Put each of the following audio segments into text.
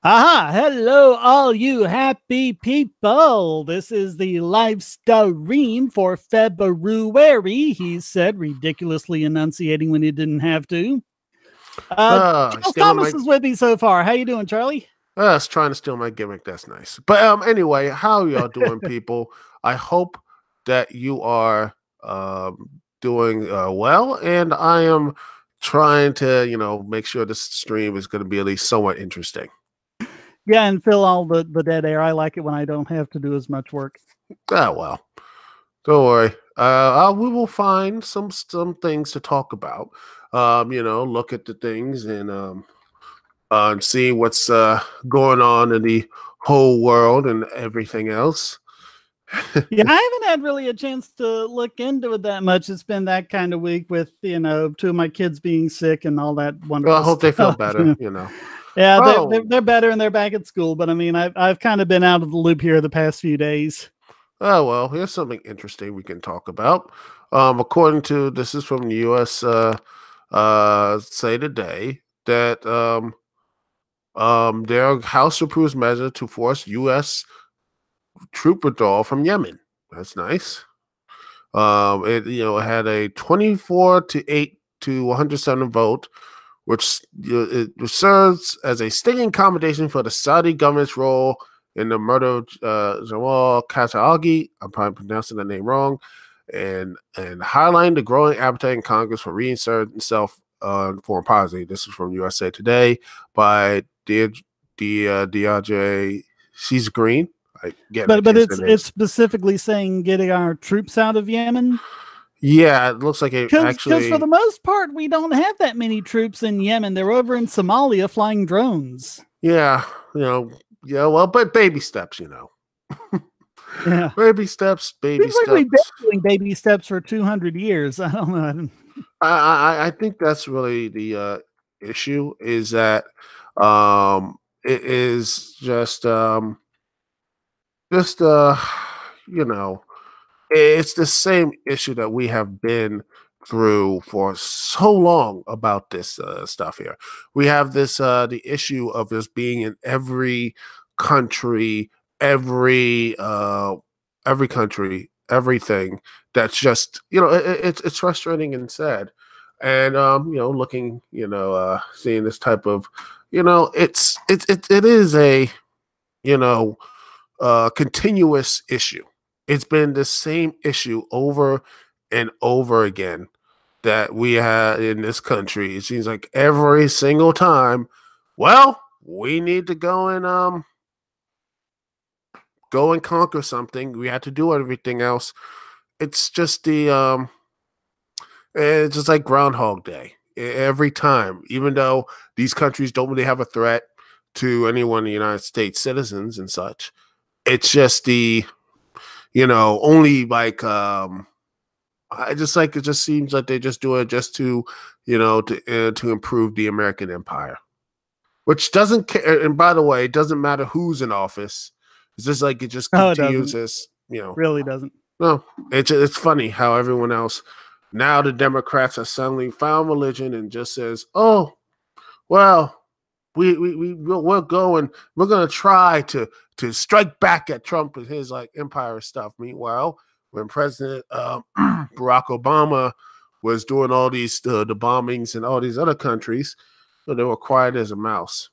Aha! Hello, all you happy people. This is the live stream for February, he said, ridiculously enunciating when he didn't have to. Charles Stealing Thomas my is with me so far. How you doing, Charlie? it's trying to steal my gimmick. That's nice. But anyway, how y'all doing, people? I hope that you are doing well, and I am trying to make sure this stream is going to be at least somewhat interesting. Yeah, and fill all the dead air. I like it when I don't have to do as much work. Well, don't worry. We will find some things to talk about. Look at the things and see what's going on in the whole world and everything else. Yeah, I haven't had really a chance to look into it that much. It's been that kind of week with, two of my kids being sick and all that wonderful Well, I hope stuff. they feel better, Yeah, Oh, they're better and they're back at school. But I mean, I've kind of been out of the loop here the past few days. oh well, here's something interesting we can talk about. According to this is from the U.S. Say today that their House approves measure to force U.S. troop withdrawal from Yemen. That's nice. It had a 24-8 to 107 vote, which it serves as a stinging commendation for the Saudi government's role in the murder of Jamal Khashoggi. I'm probably pronouncing that name wrong, and highlighting the growing appetite in Congress for reinserting itself on foreign policy. This is from USA Today by Deidre. She's Green. But it's specifically saying getting our troops out of Yemen. Yeah, it looks like it actually. Because for the most part, we don't have that many troops in Yemen. They're over in Somalia flying drones. Yeah, well, but baby steps, Yeah, baby steps. Seems like we've been doing baby steps for 200 years. I don't know. I think that's really the issue is that it is just it's the same issue that we have been through for so long about this stuff here. We have this the issue of this being in every country, every country, everything. That's just it's frustrating and sad. And looking, seeing this type of, it is a continuous issue. It's been the same issue over and over again that we had in this country. It seems like every single time, well, we need to go and conquer something. We had to do everything else. It's just it's just like Groundhog Day every time, even though these countries don't really have a threat to anyone in the United States citizens and such. It's just only like it just seems like they just do it just to to improve the American empire, which doesn't care. And by the way, it doesn't matter who's in office. It's just like it just continues as really doesn't. No, it's funny how everyone else now the Democrats have suddenly found religion and just says, oh, well, we're going to try to strike back at Trump and his like empire stuff. Meanwhile, when President Barack Obama was doing all these the bombings in all these other countries, they were quiet as a mouse.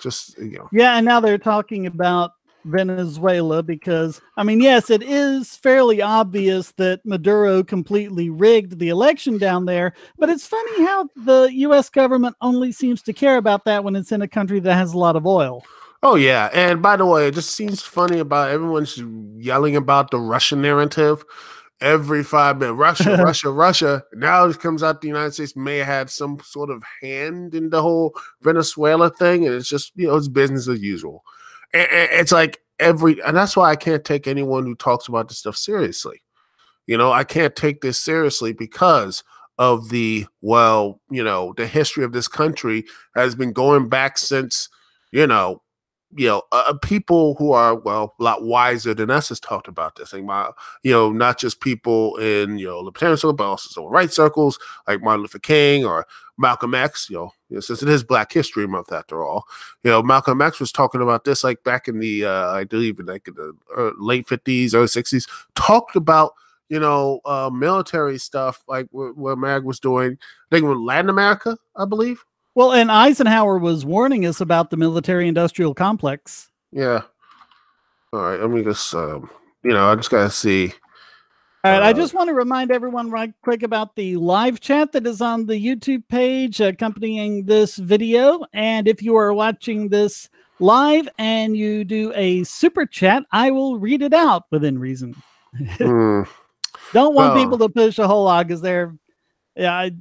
Just Yeah, and now they're talking about Venezuela because, I mean, yes, it is fairly obvious that Maduro completely rigged the election down there, but it's funny how the U.S. government only seems to care about that when it's in a country that has a lot of oil. Oh, yeah. And by the way, it just seems funny about everyone's yelling about the Russian narrative every 5 minutes. Russia, Russia, Russia. Now it comes out the United States may have had some sort of hand in the whole Venezuela thing. And it's just, it's business as usual. It's like and that's why I can't take anyone who talks about this stuff seriously. I can't take this seriously because of the history of this country has been going back since, people who are, a lot wiser than us has talked about this. Like not just people in, libertarian circles, but also civil rights circles like Martin Luther King or Malcolm X, since it is Black History Month after all. Malcolm X was talking about this like back in the I believe in like in the late 50s, early 60s, talked about military stuff like what Mag was doing, I think in Latin America, I believe. Well, and Eisenhower was warning us about the military-industrial complex. Yeah. All right, let me just I just gotta see. All right, I just want to remind everyone right quick about the live chat that is on the YouTube page accompanying this video. And if you are watching this live and you do a super chat, I will read it out within reason. Don't want people to push a whole lot because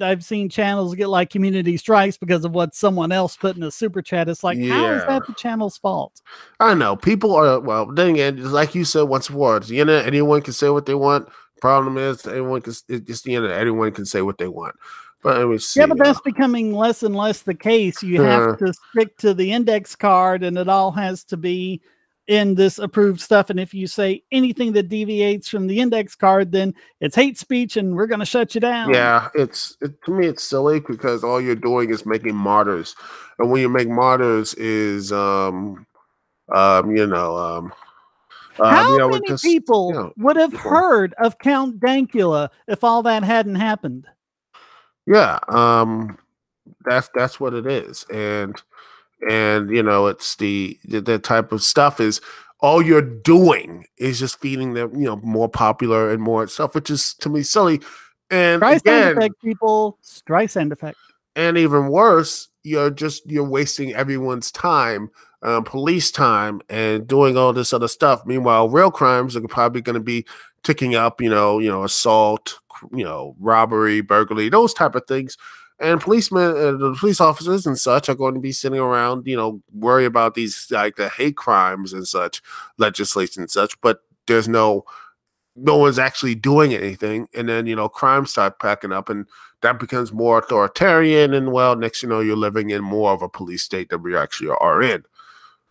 I've seen channels get like community strikes because of what someone else put in a super chat. It's like, how is that the channel's fault? I know people are, well, then again, like you said once before, it's the internet, anyone can say what they want. Problem is, it's just the internet, anyone can say what they want. But let me see. Yeah, but that's becoming less and less the case. You have to stick to the index card, and it all has to be in this approved stuff. And if you say anything that deviates from the index card, then it's hate speech, and we're going to shut you down. Yeah, to me, it's silly because all you're doing is making martyrs, and when you make martyrs is how many people would have heard of Count Dankula if all that hadn't happened? Yeah, that's what it is, and it's the type of stuff is all you're doing is just feeding them, more popular and more stuff, which is to me silly. And Streisand effect, people, Streisand effect. And even worse, you're wasting everyone's time. Police time and doing all this other stuff. Meanwhile, real crimes are probably going to be ticking up, assault, robbery, burglary, those type of things. And policemen, the police officers and such are going to be sitting around, worry about these, like the hate crimes and such, legislation and such, but there's no one's actually doing anything. And then, crimes start packing up and that becomes more authoritarian. And well, next, you're living in more of a police state than we actually are in.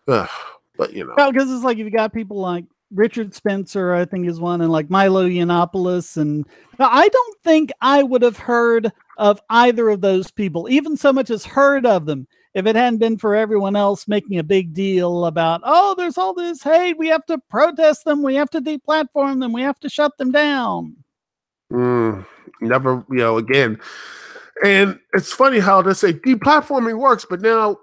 But because it's like if you got people like Richard Spencer, I think is one, and like Milo Yiannopoulos, and I don't think I would have heard of either of those people, even so much as heard of them, if it hadn't been for everyone else making a big deal about, oh, there's all this hate, we have to protest them, we have to deplatform them, we have to shut them down. Never, again, and it's funny how they say deplatforming works, but now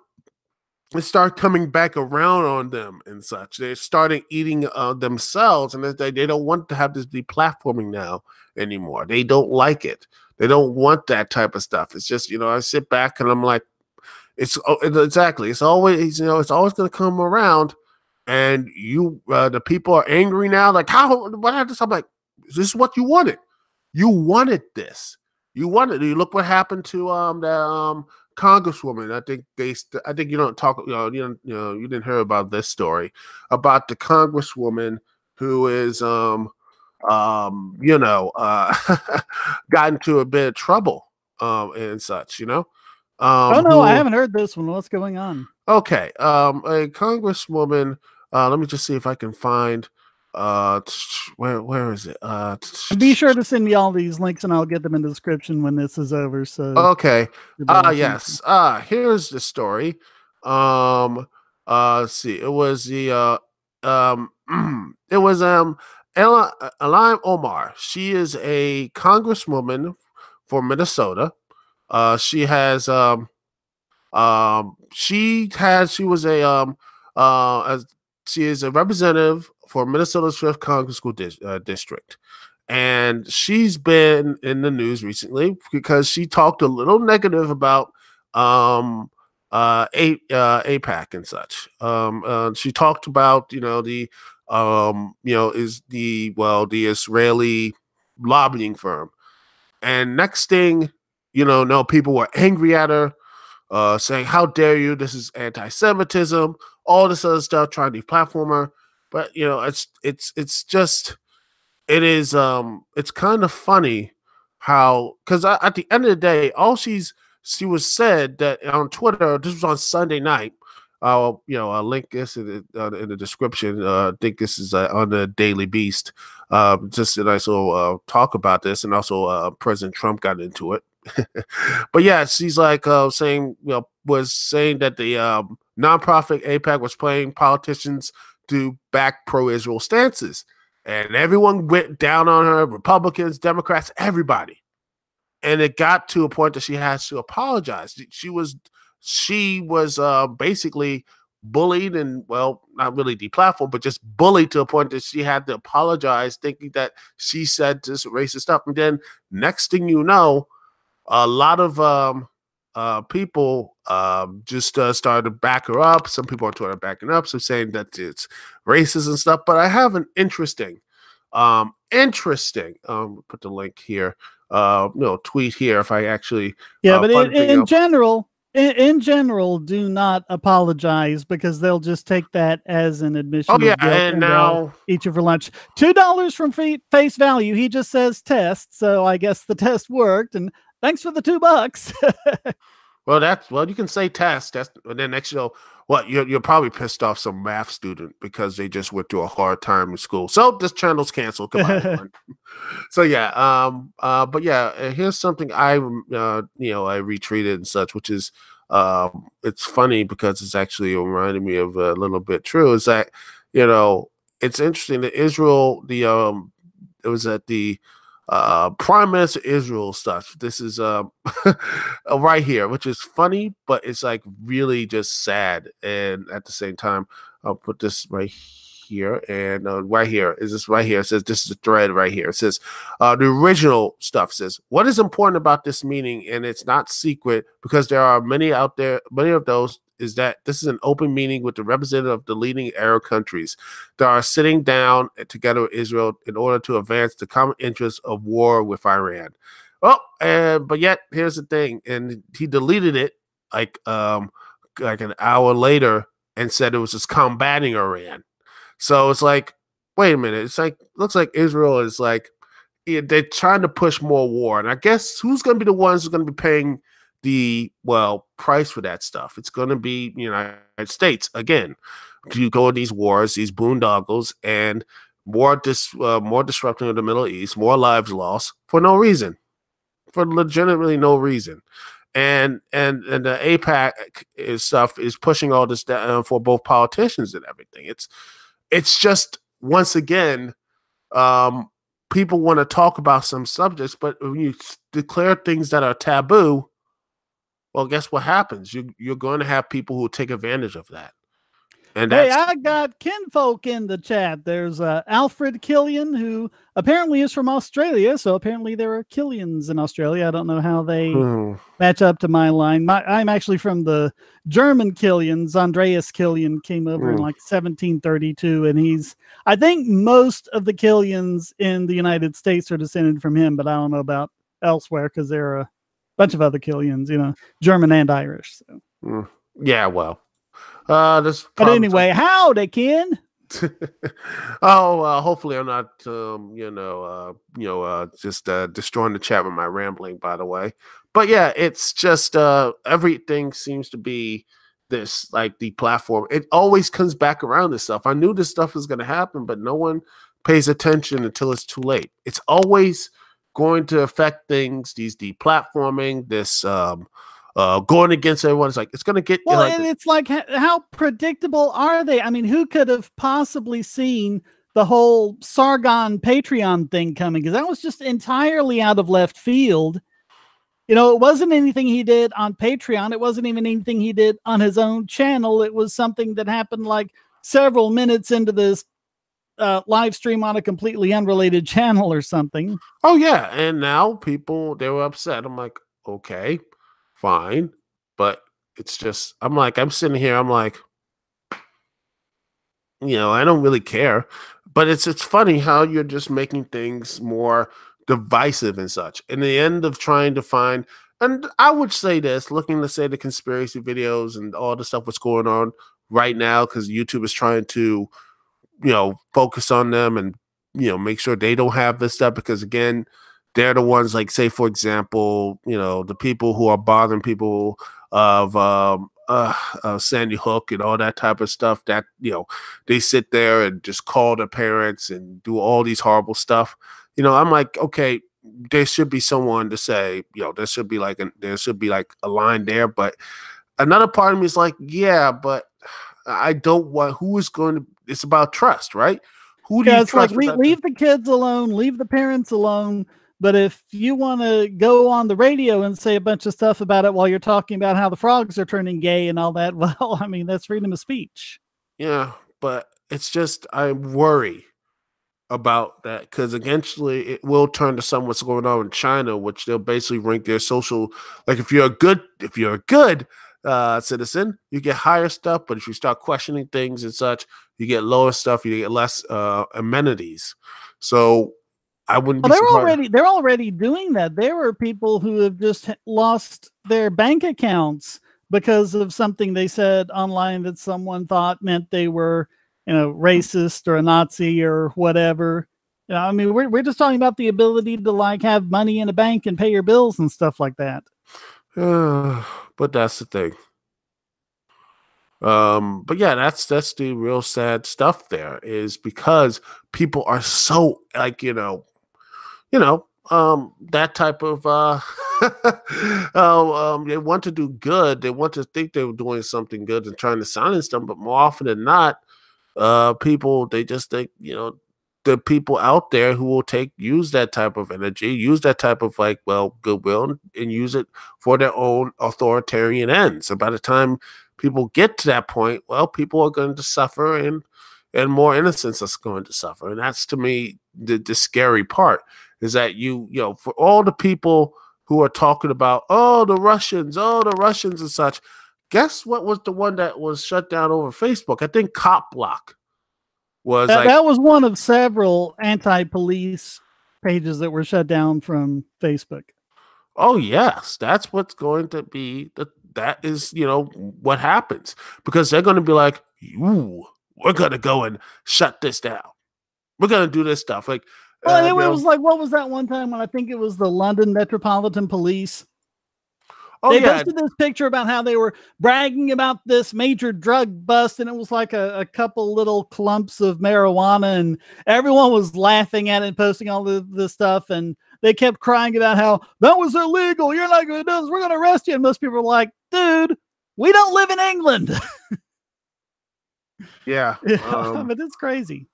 they start coming back around on them and such. They're starting eating themselves, and they don't want to have this deplatforming now anymore. They don't like it. They don't want that type of stuff. It's just, I sit back and I'm like, exactly. It's always, it's always going to come around, and the people are angry now. Like, what happened? I'm like, this is what you wanted. You wanted this. You wanted. You look what happened to the Congresswoman. I think you don't talk. You didn't hear about this story about the Congresswoman who is got into a bit of trouble and such. Oh no, I haven't heard this one. What's going on? Okay, a Congresswoman. Let me just see if I can find. Where is it? Be sure to send me all these links, and I'll get them in the description when this is over. So okay. Yes. Here's the story. Let's see. It was the it was ɪᴛᴏ Omar. She is a congresswoman for Minnesota. She is a representative for Minnesota's 5th Congress District. And she's been in the news recently because she talked a little negative about AIPAC and such. She talked about, the Israeli lobbying firm. And next thing, people were angry at her, saying, how dare you? This is anti-Semitism, all this other stuff, trying to deplatform her. But, it's kind of funny how, because at the end of the day, she was said that on Twitter, this was on Sunday night. I'll link this in the description. I think this is on the Daily Beast. Just a nice little talk about this, and also President Trump got into it But yeah, she's like saying, was saying that the nonprofit AIPAC was playing politicians to back pro-Israel stances, and everyone went down on her, Republicans, Democrats, everybody. And it got to a point that she has to apologize. She was basically bullied and, well, not really deplatformed, but just bullied to a point that she had to apologize, thinking that she said this racist stuff. And then next thing you know, a lot of people just started to back her up. Some people on Twitter backing up, some saying that it's racist and stuff. But I have an interesting, put the link here, tweet here if I actually but in general, do not apologize, because they'll just take that as an admission. Oh yeah, and now eat you for lunch. $2 from face value. He just says test, so I guess the test worked, and thanks for the $2. Well, you can say test. And then next you're probably pissed off some math student because they just went through a hard time in school. So this channel's canceled. Goodbye, everyone. So yeah, but yeah, here's something I retweeted and such, which is it's funny because it's actually reminding me of a little bit true. Is that it's interesting that Israel, it was at the Prime Minister Israel stuff. This is right here, which is funny, but it's like really just sad. And at the same time, I'll put this right here, and right here is this right here. It says, this is a thread right here. It says the original stuff says, what is important about this meeting, and it's not secret because there are many out there, many of those, is that this is an open meeting with the representative of the leading Arab countries that are sitting down together with Israel in order to advance the common interests of war with Iran. But yet here's the thing, and he deleted it like an hour later and said it was just combating Iran. So it's like, wait a minute, it's like, looks like Israel is like, they're trying to push more war, and I guess who's going to be the ones who's going to be paying the price for that stuff? It's going to be the United States again. To go in these wars, these boondoggles, and more disrupting of the Middle East, more lives lost for no reason, for legitimately no reason. And the AIPAC stuff is pushing all this down for both politicians and everything. It's just, once again, people want to talk about some subjects, but when you declare things that are taboo, well, guess what happens? You're going to have people who take advantage of that. And hey, I got kinfolk in the chat. There's Alfred Killian, who apparently is from Australia. So apparently there are Killians in Australia. I don't know how they match up to my line. I'm actually from the German Killians. Andreas Killian came over in like 1732, and I think most of the Killians in the United States are descended from him, but I don't know about elsewhere because there are a bunch of other Killians, German and Irish. So. Yeah, well. But anyway, howdy, Ken. Hopefully I'm not, just destroying the chat with my rambling, by the way. But yeah, it's just everything seems to be this, like, the platform. It always comes back around this stuff. I knew this stuff was going to happen, but no one pays attention until it's too late. It's always going to affect things. These deplatforming, this going against everyone. It's like, it's going to get... and it's like, how predictable are they? I mean, who could have possibly seen the whole Sargon Patreon thing coming? Because that was just entirely out of left field. It wasn't anything he did on Patreon. It wasn't even anything he did on his own channel. It was something that happened like several minutes into this live stream on a completely unrelated channel or something. Oh, yeah. And now people, they were upset. I'm like, okay, fine. But it's just, I'm sitting here, I'm like, I don't really care. But it's funny how you're just making things more divisive and such. In the end of trying to find, and I would say this, looking to say the conspiracy videos and all the stuff what's going on right now, because YouTube is trying to, focus on them and, make sure they don't have this stuff, because again, they're the ones, like, say, for example, the people who are bothering people of Sandy Hook and all that type of stuff, that, they sit there and just call their parents and do all these horrible stuff. I'm like, okay, there should be someone to say, there should be like a line there. But another part of me is like, yeah, but I don't want. Who is going to? It's about trust, right? Who do you it's trust? like leave the kids alone, leave the parents alone. But if you want to go on the radio and say a bunch of stuff about it while you're talking about how the frogs are turning gay and all that, well, I mean, that's freedom of speech. Yeah, but it's just I worry about that because eventually it will turn to some what's going on in China, which they'll basically rank their social. Like if you're a good citizen, you get higher stuff, but if you start questioning things and such, you get lower stuff. You get less amenities. So I wouldn't be surprised. They're already doing that. There were people who have just lost their bank accounts because of something they said online that someone thought meant they were, racist or a Nazi or whatever. I mean, we're just talking about the ability to like have money in a bank and pay your bills and stuff like that. But that's the thing. But yeah, that's the real sad stuff there is because people are so like, that type of they want to do good. They want to think they were doing something good and trying to silence them, but more often than not, people they just think, the people out there who will use that type of energy, use that type of goodwill and use it for their own authoritarian ends. And by the time people get to that point, well, people are going to suffer and more innocence is going to suffer. And that's to me the scary part is that for all the people who are talking about, the Russians and such, guess what was the one that was shut down over Facebook? I think Cop Block was that was one of several anti-police pages that were shut down from Facebook. Oh yes, that's what's going to be. That is, what happens because they're going to be like, "Ooh, we're going to go and shut this down. We're going to do this stuff." Like, well, it was like, what was that one time when I think it was the London Metropolitan Police? They posted this picture about how they were bragging about this major drug bust, and it was like a couple little clumps of marijuana, and everyone was laughing at it and posting all this stuff, and they kept crying about how that was illegal. You're not going to do this. We're going to arrest you. And most people were like, dude, we don't live in England. Yeah. But it's crazy.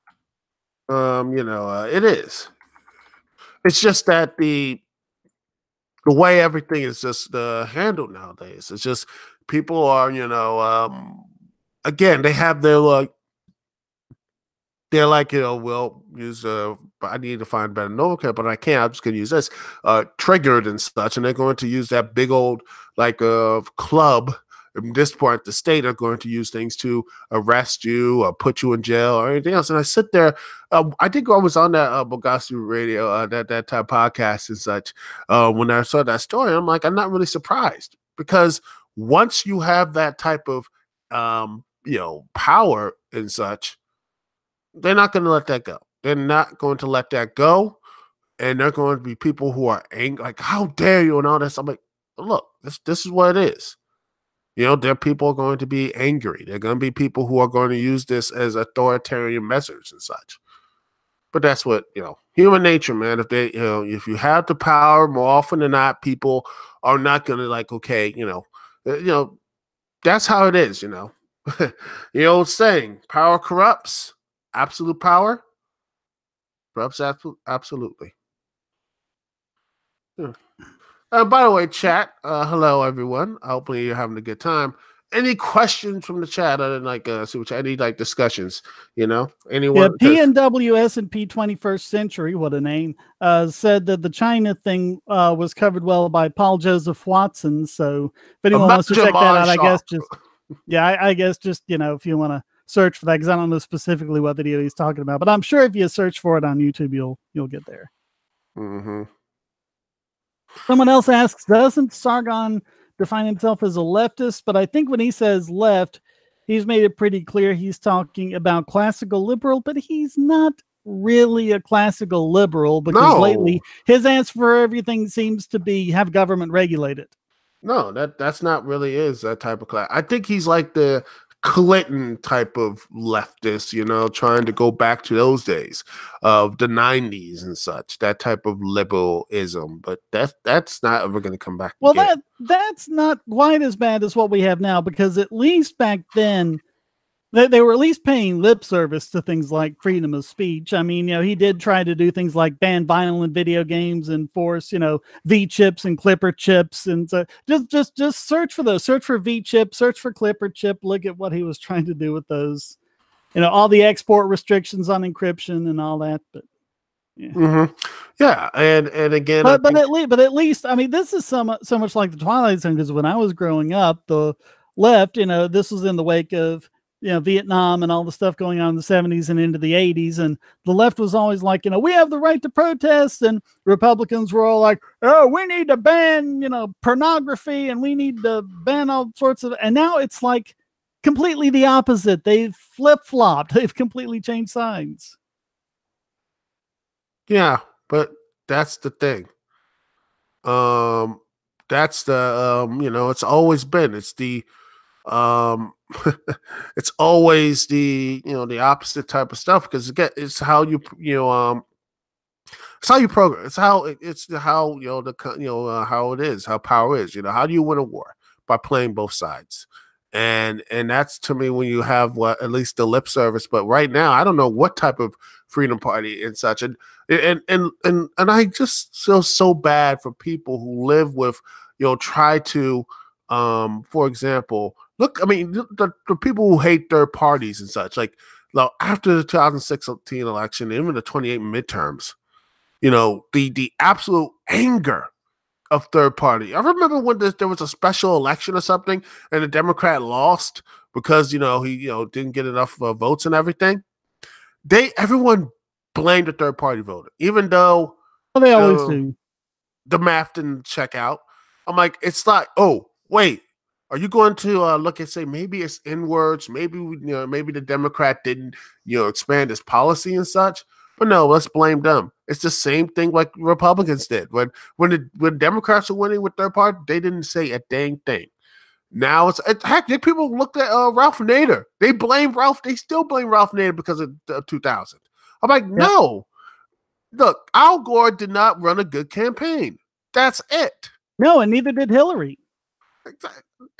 It is. It's just that the way everything is just handled nowadays. It's just people are, again, they have their they're like, we'll use I need to find better nomenclature, but I can't. I'm just gonna use this triggered and such, and they're going to use that big old club. At this point, the state are going to use things to arrest you or put you in jail or anything else. And I sit there. I think I was on that Bogasu radio, that type podcast and such. When I saw that story, I'm like, I'm not really surprised because once you have that type of, power and such, they're not going to let that go. They're not going to let that go. And they're going to be people who are angry, like, how dare you and all this. I'm like, look, this is what it is. There are people going to be angry. There are going to be people who are going to use this as authoritarian measures and such. But that's what, human nature, man. If they, if you have the power, more often than not, people are not going to okay, that's how it is, The old saying, power corrupts. Absolute power corrupts absolutely. Yeah. By the way, chat, hello, everyone. Hopefully you're having a good time. Any questions from the chat other than super chat? Any discussions, Anyone? Yeah, PNW S&P 21st Century, what a name, said that the China thing was covered well by Paul Joseph Watson. So if anyone wants to check that out, I guess just, if you want to search for that, because I don't know specifically what video he's talking about, but I'm sure if you search for it on YouTube, you'll get there. Mm-hmm. Someone else asks, doesn't Sargon define himself as a leftist? But I think when he says left, he's made it pretty clear he's talking about classical liberal, but he's not really a classical liberal because lately his answer for everything seems to be have government regulate it. No, that's not really is that type of class. I think he's like the Clinton type of leftist, you know, trying to go back to those days of the 90s and such, that type of liberalism. But that's not ever going to come back Well, again. that's not quite as bad as what we have now, because at least back then they were at least paying lip service to things like freedom of speech. I mean, you know, he did try to do things like ban violent video games and force, you know, V chips and Clipper chips. And so just search for those, search for V chip, search for Clipper chip. Look at what he was trying to do with those, you know, all the export restrictions on encryption and all that. But yeah. Yeah. And again, but at least, I mean, this is so much like the Twilight Zone, because when I was growing up, the left, you know, this was in the wake of, you know, Vietnam and all the stuff going on in the 70s and into the 80s. And the left was always like, you know, we have the right to protest. And Republicans were all like, oh, we need to ban, you know, pornography, and we need to ban all sorts of, and now it's like completely the opposite. They've flip-flopped. They've completely changed sides. Yeah, but that's the thing. That's the, you know, it's always been, it's the, it's always the, you know, the opposite type of stuff, because again, it's how you it's how you program, it's how you know, how it is, how power is, you know, how do you win a war? By playing both sides. And that's, to me, when you have at least the lip service. But right now, I don't know what type of Freedom Party and such, and I just feel so bad for people who live with, you know, try to, for example, look, I mean, the people who hate third parties and such, like, after the 2016 election, even the 28 midterms, you know, the absolute anger of third party. I remember when there was a special election or something, and the Democrat lost because, you know, he, you know, didn't get enough votes and everything. Everyone blamed the third party voter, even though they always do. The math didn't check out. I'm like, it's like, oh, wait, are you going to look and say maybe it's inwards? Maybe, you know, maybe the Democrat didn't, you know, expand his policy and such. But no, let's blame them. It's the same thing like Republicans did. When Democrats were winning with third party, they didn't say a dang thing. Now heck, people looked at Ralph Nader. They still blame Ralph Nader because of 2000. I'm like, no. Look, Al Gore did not run a good campaign. That's it. No, and neither did Hillary.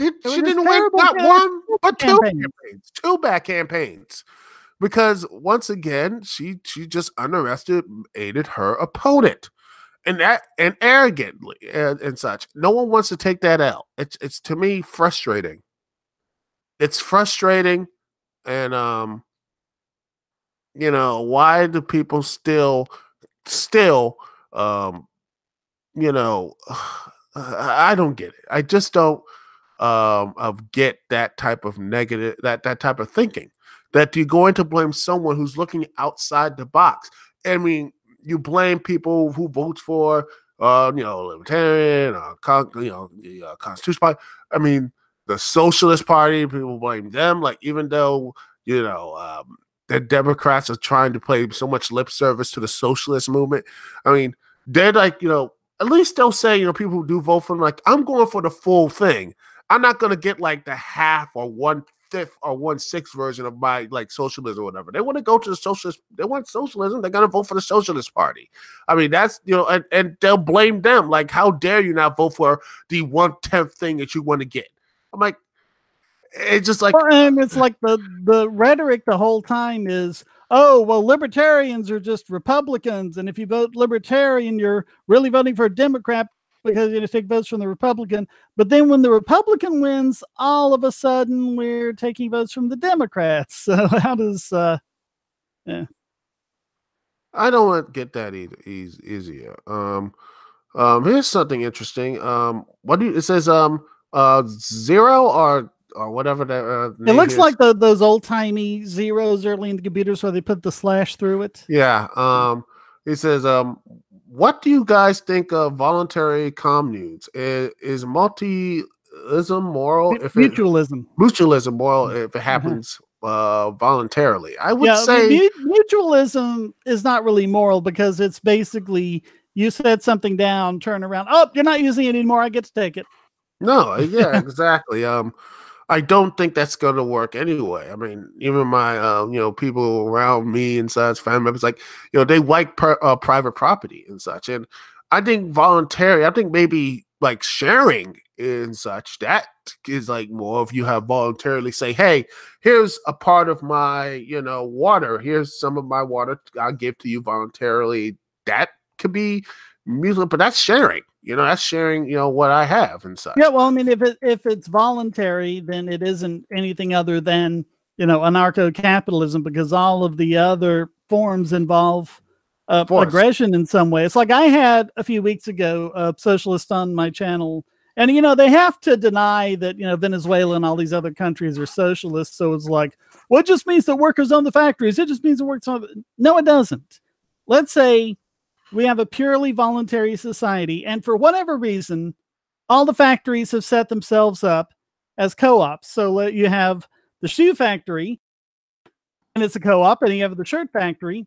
She didn't win not one, but two campaigns. Two bad campaigns. Because once again, she just underestimated her opponent, and arrogantly and such. No one wants to take that out. It's to me frustrating. It's frustrating, and you know, why do people still you know, I don't get it. I just don't get that type of negative, that type of thinking, that you're going to blame someone who's looking outside the box. I mean, you blame people who vote for, you know, Libertarian, you know, the Constitution Party. I mean, the Socialist Party, people blame them. Like, even though, you know, the Democrats are trying to play so much lip service to the socialist movement. I mean, they're like, you know, at least they'll say, you know, people who do vote for them, like, I'm going for the full thing. I'm not going to get like the half or 1/5 or 1/6 version of my like socialism or whatever. They want to go to the socialist. They want socialism. They're going to vote for the Socialist Party. I mean, that's, you know, and they'll blame them. Like, how dare you not vote for the 1/10 thing that you want to get? I'm like, it's just like, well, and it's like the rhetoric the whole time is, oh, well, libertarians are just Republicans, and if you vote libertarian, you're really voting for a Democrat because you're going to take votes from the Republican. But then when the Republican wins, all of a sudden we're taking votes from the Democrats. So how does yeah. I don't get that either easier. Here's something interesting. What do you, it says 0 or whatever that it looks like those old-timey zeros early in the computers where they put the slash through it. Yeah. It says, what do you guys think of voluntary communes? Is multiism moral? Mutualism moral if it happens voluntarily? I would say mutualism is not really moral, because it's basically you set something down, turn around, oh, you're not using it anymore, I get to take it. No, yeah, exactly. I I don't think that's going to work anyway. I mean, even my, people around me and such, family members, like, they like private property and such. And I think voluntary, I think maybe like sharing and such, that is like more if you have voluntarily say, hey, here's a part of my, water. Here's some of my water I'll give to you voluntarily. That could be music, but that's sharing. That's sharing, what I have and such. Yeah, well, I mean, if it's voluntary, then it isn't anything other than, anarcho-capitalism, because all of the other forms involve aggression in some way. It's like I had a few weeks ago a socialist on my channel, and they have to deny that Venezuela and all these other countries are socialists. So it's like, well, it just means that workers own the factories. It just means the workers own. No, it doesn't. Let's say we have a purely voluntary society, and for whatever reason, all the factories have set themselves up as co-ops. So you have the shoe factory, and it's a co-op, and you have the shirt factory,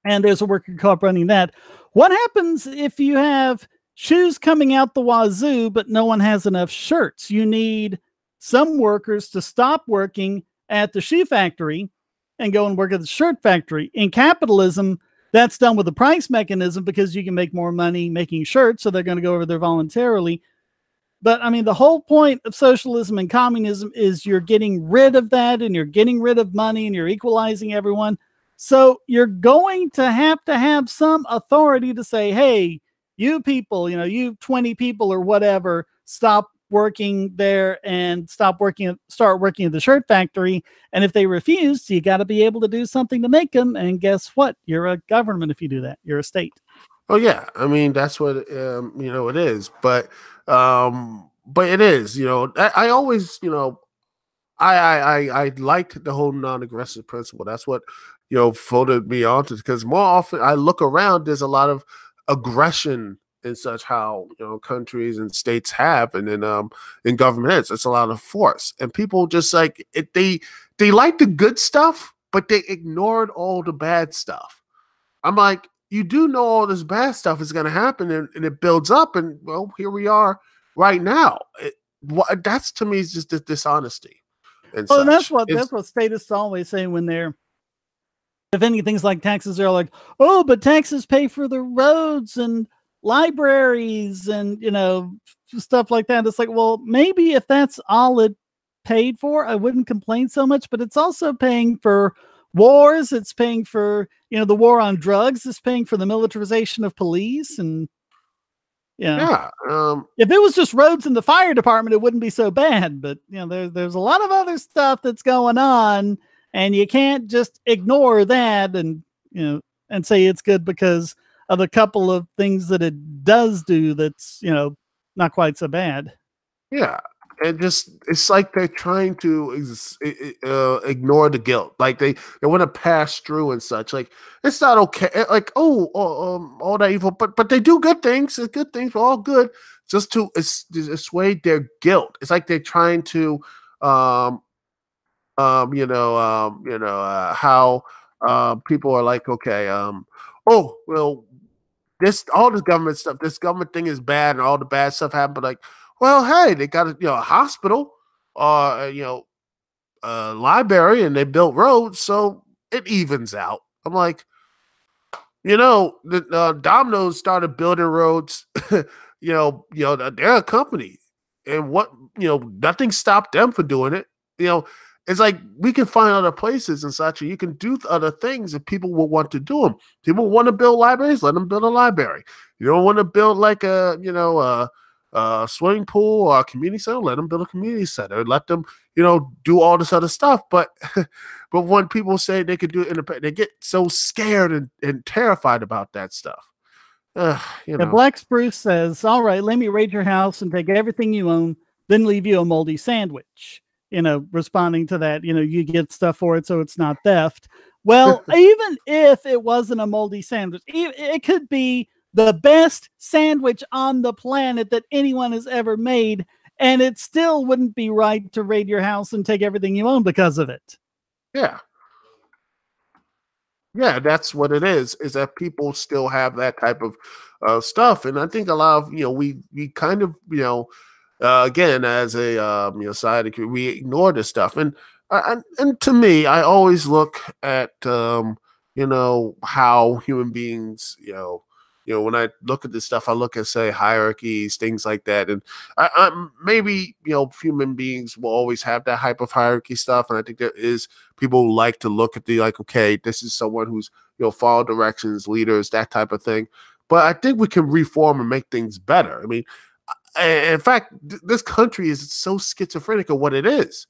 and there's a worker co-op running that. What happens if you have shoes coming out the wazoo, but no one has enough shirts? You need some workers to stop working at the shoe factory and go and work at the shirt factory. In capitalism, that's done with a price mechanism because you can make more money making shirts, so they're going to go over there voluntarily. But I mean, the whole point of socialism and communism is you're getting rid of that, and you're getting rid of money, and you're equalizing everyone. So you're going to have some authority to say, hey, you people, you 20 people or whatever, stop working there and start working at the shirt factory. And if they refuse, you got to be able to do something to make them. And guess what? You're a government if you do that. You're a state. Oh yeah, I mean that's what it is, but it is. I always, I like the whole non-aggressive principle. That's what voted me onto, because more often I look around, there's a lot of aggression in such how countries and states have, and then in government it's a lot of force, and people just like it, they like the good stuff, but they ignored all the bad stuff. I'm like, you do know all this bad stuff is going to happen, and it builds up, and well, here we are right now. That's to me is just the dishonesty. And that's what statists always say when they're defending things like taxes. They're like, oh, but taxes pay for the roads and libraries and stuff like that. It's like, well, maybe if that's all it paid for, I wouldn't complain so much. But it's also paying for wars. It's paying for the war on drugs. It's paying for the militarization of police. And if it was just roads and the fire department, it wouldn't be so bad. But there's a lot of other stuff that's going on, and you can't just ignore that and and say it's good because of a couple of things that it does do that's not quite so bad. Yeah. And it's like they're trying to ignore the guilt. Like they want to pass through and such. Like it's not okay. Like all that evil, but they do good things. Good things are all good. Just to assuage their guilt. It's like they're trying to how people are like, okay, oh well, all this government stuff, this government thing is bad, and all the bad stuff happened. But like, well, hey, they got a hospital, a library, and they built roads, so it evens out. I'm like, the Domino's started building roads. They're a company, and nothing stopped them for doing it. It's like we can find other places and such, and you can do other things, and people will want to do them. People want to build libraries, let them build a library. You don't want to build like a swimming pool or a community center, let them build a community center. Let them, do all this other stuff. But when people say they could do it independent, they get so scared and terrified about that stuff. Black Spruce says, all right, let me raid your house and take everything you own, then leave you a moldy sandwich. Responding to that, you get stuff for it, so it's not theft. Well, even if it wasn't a moldy sandwich, it could be the best sandwich on the planet that anyone has ever made, and it still wouldn't be right to raid your house and take everything you own because of it. Yeah. Yeah, that's what it is that people still have that type of stuff. And I think a lot of, we kind of, again, as a society, we ignore this stuff, and to me, I always look at how human beings, when I look at this stuff, I look at, say, hierarchies, things like that, and maybe human beings will always have that type of hierarchy stuff, and I think there is people who like to look at the like, okay, this is someone who's follow directions, leaders, that type of thing. But I think we can reform and make things better. I mean, in fact, this country is so schizophrenic of what it is,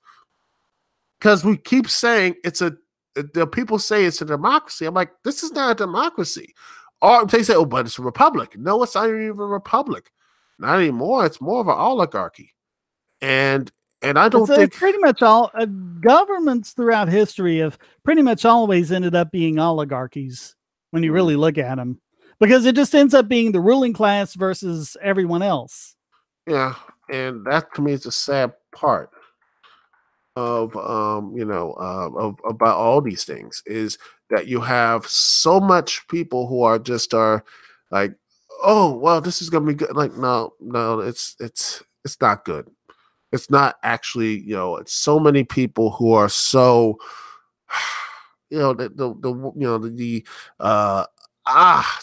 because we keep saying the people say it's a democracy. I'm like, this is not a democracy. Or they say, oh, but it's a republic. No, it's not even a republic. Not anymore. It's more of an oligarchy. And I don't think it's pretty much all governments throughout history have pretty much always ended up being oligarchies when you really look at them, because it just ends up being the ruling class versus everyone else. Yeah, and that to me is a sad part of about all these things, is that you have so much people who are just like, oh well, this is gonna be good. Like, no, it's not good. It's not actually, it's so many people who are so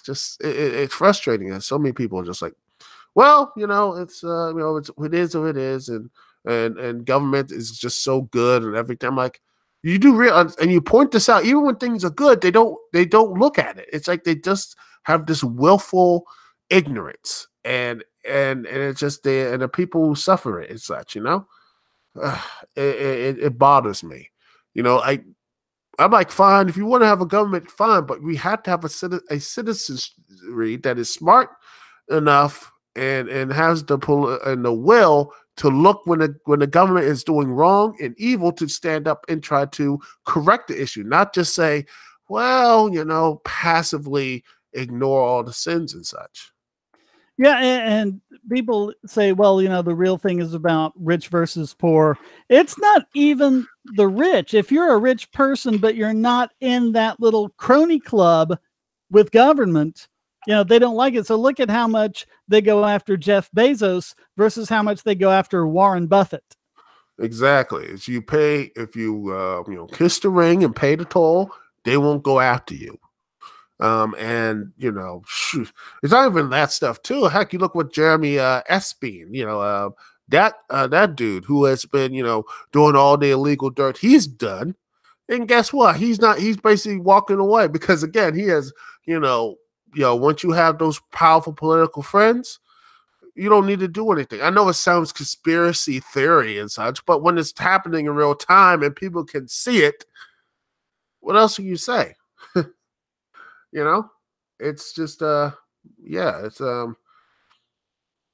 just it's frustrating. And so many people are just like, well, it is what it is, and government is just so good and everything. I'm like, you do realize, and you point this out, even when things are good, they don't look at it. It's like they just have this willful ignorance, and it's just there, and the people who suffer it and such, it bothers me. I'm like, fine, if you want to have a government, fine, but we have to have a citizenry that is smart enough and has the will to look when the government is doing wrong and evil, to stand up and try to correct the issue, not just say, well, passively ignore all the sins and such. Yeah, and people say, well, the real thing is about rich versus poor. It's not even the rich. If you're a rich person, but you're not in that little crony club with government, they don't like it. So look at how much they go after Jeff Bezos versus how much they go after Warren Buffett. Exactly. If you kiss the ring and pay the toll, they won't go after you. And it's not even that stuff too. Heck, you look what Jeremy Espin, that dude who has been, doing all the illegal dirt, he's done. And guess what? He's basically walking away, because again, he has, once you have those powerful political friends, you don't need to do anything. I know it sounds conspiracy theory and such, but when it's happening in real time and people can see it, what else can you say? It's just it's and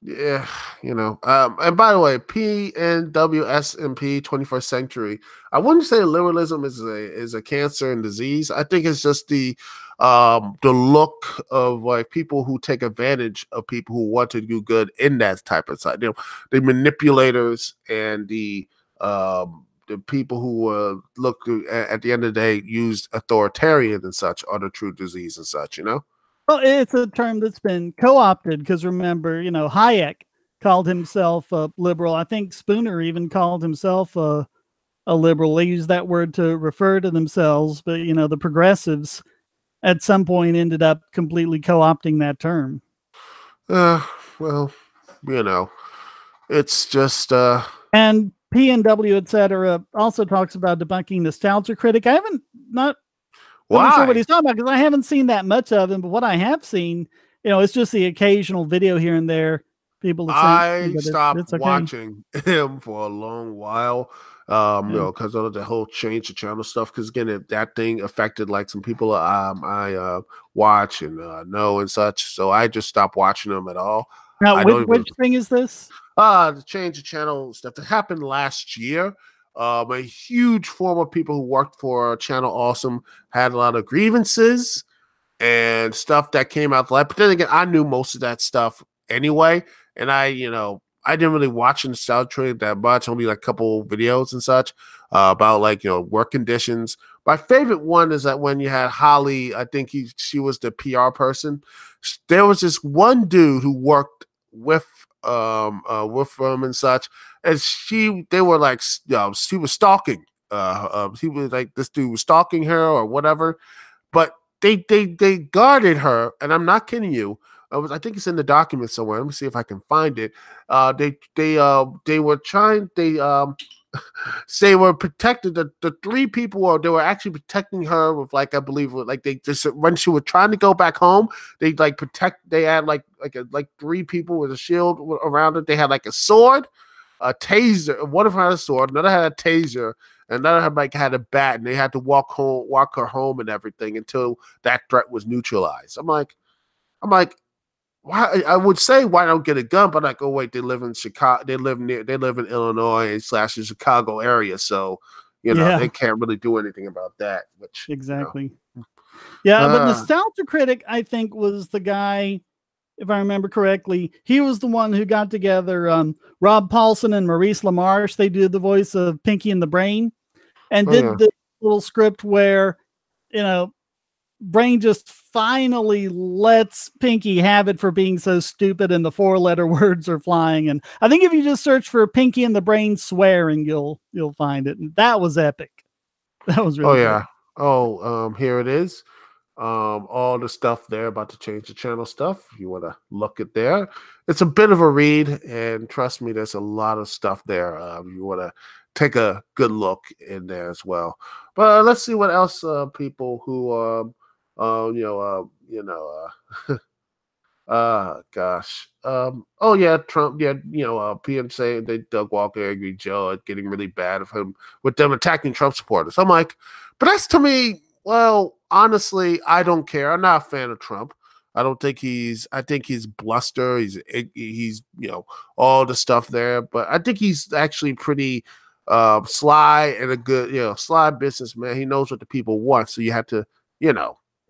by the way, PNWSMP 21st century, I wouldn't say liberalism is a cancer and disease. I think it's just the look of like people who take advantage of people who want to do good in that type of side. The manipulators and the people who look at the end of the day use authoritarian and such are the true disease and such. Well, it's a term that's been co-opted, because remember, Hayek called himself a liberal. I think Spooner even called himself a liberal. They use that word to refer to themselves, but the progressives at some point ended up completely co-opting that term. Well, it's just and PNW, etc., also talks about debunking nostalgia critic. I haven't not I'm sure what he's talking about, because I haven't seen that much of him. But what I have seen, it's just the occasional video here and there. People, I stopped watching him for a long while, because of the whole change the channel stuff. Because again, that thing affected like some people I watch and know and such. So I just stopped watching them at all. Now, which thing is this? The change the channel stuff that happened last year. A huge form of people who worked for Channel Awesome had a lot of grievances and stuff that came out. But then again, I knew most of that stuff anyway, and I didn't really watch Nostalgia Critic that much. Only like a couple videos and such about like work conditions. My favorite one is that when you had Holly, I think she was the PR person. There was this one dude who worked with with them and such, and they were like, she was stalking. He was like, this dude was stalking her or whatever, but they guarded her, and I'm not kidding you. I think it's in the document somewhere. Let me see if I can find it. They were trying. They were protected. The three people, or they were actually protecting her with, like, I believe, like, they just, when she was trying to go back home, they like protect. They had like three people with a shield around it. They had like a sword, a taser. One of them had a sword. Another had a taser. And another had a bat. And they had to walk her home, and everything until that threat was neutralized. I'm like, why? I would say, why don't get a gun? But like, oh wait, they live in Chicago. They live in Illinois / the Chicago area, so they can't really do anything about that. Which exactly, yeah. But Nostalgia Critic, I think, was the guy, if I remember correctly. He was the one who got together Rob Paulson and Maurice LaMarche. They did the voice of Pinky and the Brain, and did the little script where Brain just finally lets Pinky have it for being so stupid, and the 4-letter words are flying. And I think if you just search for Pinky and the Brain swearing, you'll find it. And that was epic. That was really good. Here it is. All the stuff there about to change the channel stuff. If you want to look at there, it's a bit of a read, and trust me, there's a lot of stuff there. You want to take a good look in there as well. But let's see what else people who gosh. Trump, PM saying they Doug Walker, Angry Joe, getting really bad of him with them attacking Trump supporters. I'm like, but that's, to me, well, honestly, I don't care. I'm not a fan of Trump. I think he's bluster. He's all the stuff there, but I think he's actually pretty sly and a good, sly businessman. He knows what the people want. So you have to,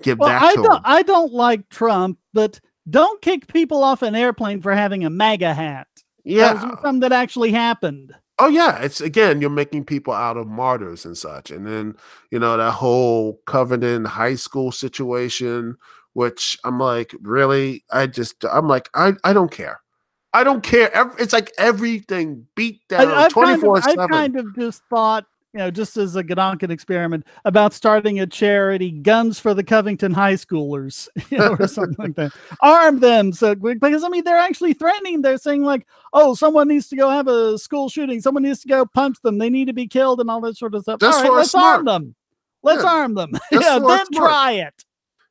give that to him. I don't like Trump, but don't kick people off an airplane for having a MAGA hat. Yeah. That was something that actually happened. Oh yeah. It's, again, you're making people out of martyrs and such. And then, that whole Covenant high school situation, which I'm like, really? I'm like, I don't care. I don't care. It's like everything beat down 24/7. I kind of just thought, just as a Godonkin experiment, about starting a charity, Guns for the Covington High Schoolers, or something like that. Arm them. So, because they're actually threatening. They're saying like, oh, someone needs to go have a school shooting. Someone needs to go punch them. They need to be killed and all that sort of stuff. Just all right, let's arm them. Let's arm them. Then try it.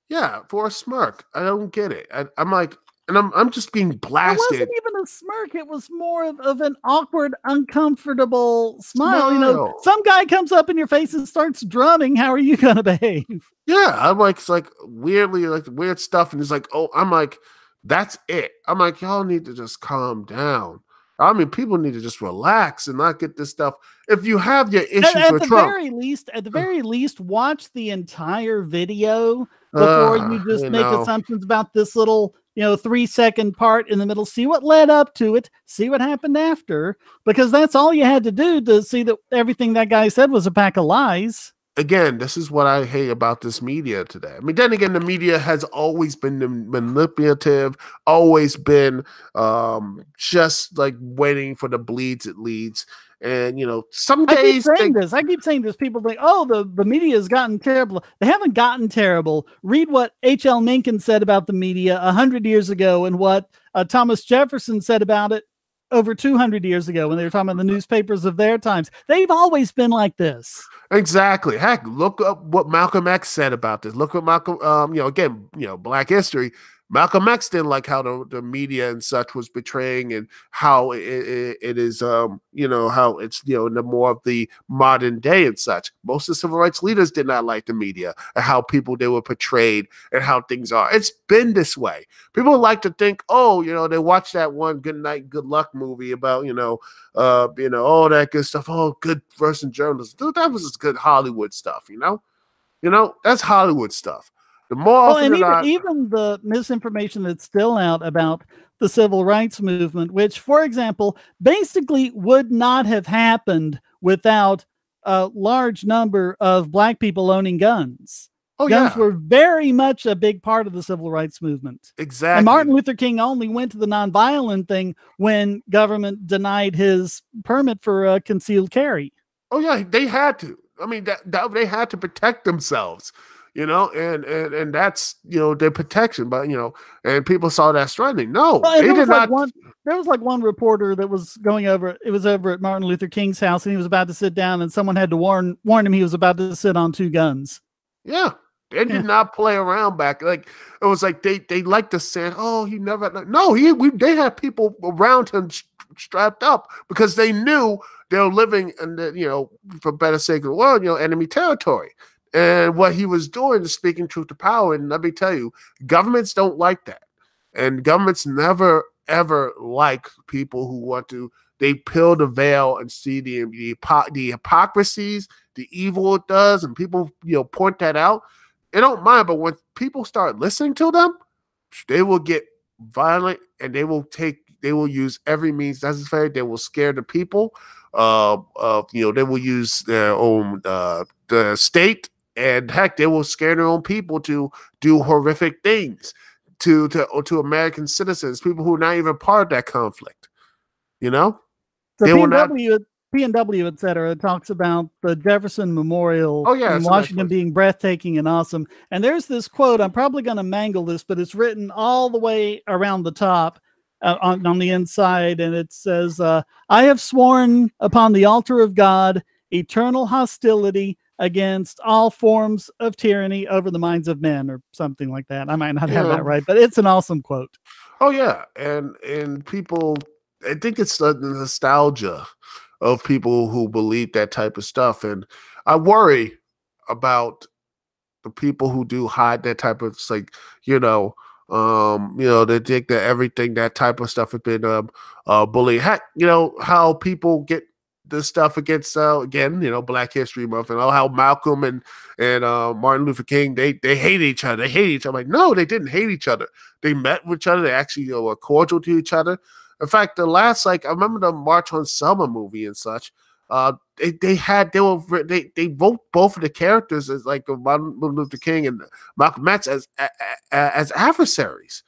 Yeah, for a smirk. I don't get it. I'm like, and I'm just being blasted. It wasn't even a smirk. It was more of an awkward, uncomfortable smile. Some guy comes up in your face and starts drumming. How are you going to behave? Yeah, I'm like, it's like weirdly, like weird stuff. And he's like, oh, I'm like, that's it. I'm like, y'all need to just calm down. I mean, people need to just relax and not get this stuff. If you have your issues with Trump, at the very least, watch the entire video before you just make assumptions about this little 3-second part in the middle. See what led up to it. See what happened after, because that's all you had to do to see that everything that guy said was a pack of lies. Again, this is what I hate about this media today. I mean, then again, the media has always been manipulative, always been just like waiting for the bleeds it leads. And, some days I keep saying this. People think, oh, the media has gotten terrible. They haven't gotten terrible. Read what H.L. Mencken said about the media 100 years ago, and what Thomas Jefferson said about it over 200 years ago when they were talking about the newspapers of their times. They've always been like this. Exactly. Heck, look up what Malcolm X said about this. Look at Malcolm, again, Black history. Malcolm X didn't like how the media and such was betraying, and how it is, how it's, in the more of the modern day and such. Most of the civil rights leaders did not like the media and how they were portrayed and how things are. It's been this way. People like to think, they watch that one Good Night, Good Luck movie about, all that good stuff. Oh, good person journalism. Dude, that was just good Hollywood stuff, that's Hollywood stuff. The more often even the misinformation that's still out about the civil rights movement, which, for example, basically would not have happened without a large number of Black people owning guns. Oh, Guns yeah. were very much a big part of the civil rights movement. Exactly. And Martin Luther King only went to the nonviolent thing when government denied his permit for concealed carry. Oh, yeah, they had to. I mean, that they had to protect themselves, and that's, their protection. But, and people saw that threatening. No, Well, and they did not. there was like one reporter that was going over. It was over at Martin Luther King's house, and he was about to sit down, and someone had to warn him he was about to sit on 2 guns. Yeah, they did not play around back. Like, it was like they like to say, "Oh, he never." No, they had people around him strapped up because they knew they were living in the, for better sake of the word, enemy territory. And what he was doing is speaking truth to power. And let me tell you, governments don't like that. And governments never, ever like people who want to, they peel the veil and see the hypocrisies, the evil it does, and people, point that out. They don't mind, but when people start listening to them, they will get violent and they will use every means necessary. They will scare the people. They will use their own the state, and heck, they will scare their own people to do horrific things to American citizens, people who are not even part of that conflict. So they will not. PNW, etc., talks about the Jefferson Memorial in Washington being breathtaking and awesome. And there's this quote. I'm probably going to mangle this, but it's written all the way around the top on the inside. And it says, I have sworn upon the altar of God eternal hostility against all forms of tyranny over the minds of men, or something like that. I might not have that right, but it's an awesome quote. Oh, yeah. And people, I think it's the nostalgia of people who believe that type of stuff. And I worry about the people who do hide that type of, like, they think that everything, that type of stuff has been bullying. Heck, how people get this stuff against, again, Black History Month, and how Malcolm and Martin Luther King, they hate each other. They hate each other. I'm like, no, they didn't hate each other. They met with each other. They actually were cordial to each other. In fact, the last, I remember the March on Selma movie and such. They vote both of the characters as like Martin Luther King and Malcolm X as adversaries.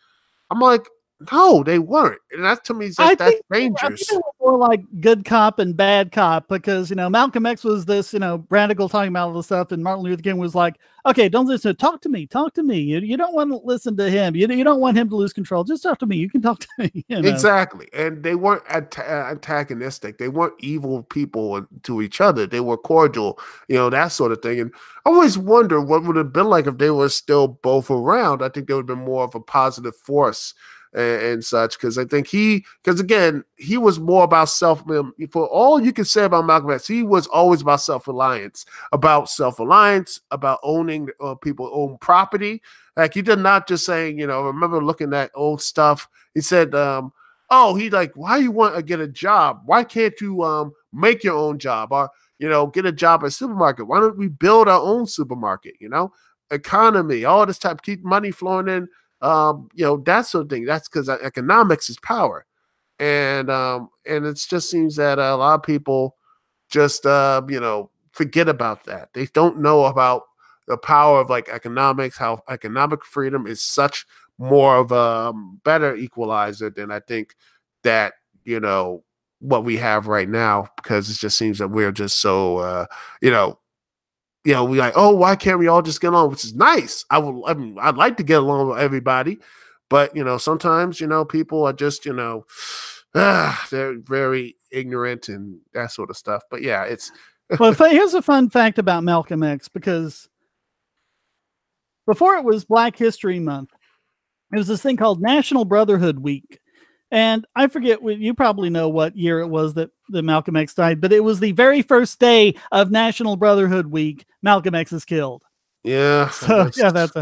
I'm like, no, they weren't, and that to me is that's dangerous. I think they were more like good cop and bad cop, because Malcolm X was this radical talking about all this stuff, and Martin Luther King was like, okay, don't listen, talk to me. You don't want to listen to him. You don't want him to lose control. Just talk to me. You can talk to me. Exactly, and they weren't antagonistic. They weren't evil people to each other. They were cordial, that sort of thing. And I always wonder what would have been like if they were still both around. I think they would have been more of a positive force and such, because I think he was more about self. For all you can say about Malcolm X, he was always about self-reliance, about owning people own property. Like, he did not just saying, I remember looking at old stuff. He said, he's like, why you want to get a job? Why can't you make your own job, or get a job at a supermarket? Why don't we build our own supermarket? Economy, all this type, keep money flowing in. That sort of thing. That's because economics is power, and it just seems that a lot of people just forget about that. They don't know about the power of economics, how economic freedom is such more of a better equalizer than I think that what we have right now, because it just seems that we're just so we like, oh, why can't we all just get along? Which is nice. I'd like to get along with everybody, but sometimes people are just they're very ignorant and that sort of stuff. But yeah, it's well. Here's a fun fact about Malcolm X, because before it was Black History Month, it was this thing called National Brotherhood Week. And I forget, you probably know what year it was that Malcolm X died, but it was the very first day of National Brotherhood Week. Malcolm X is killed. Yeah. So that's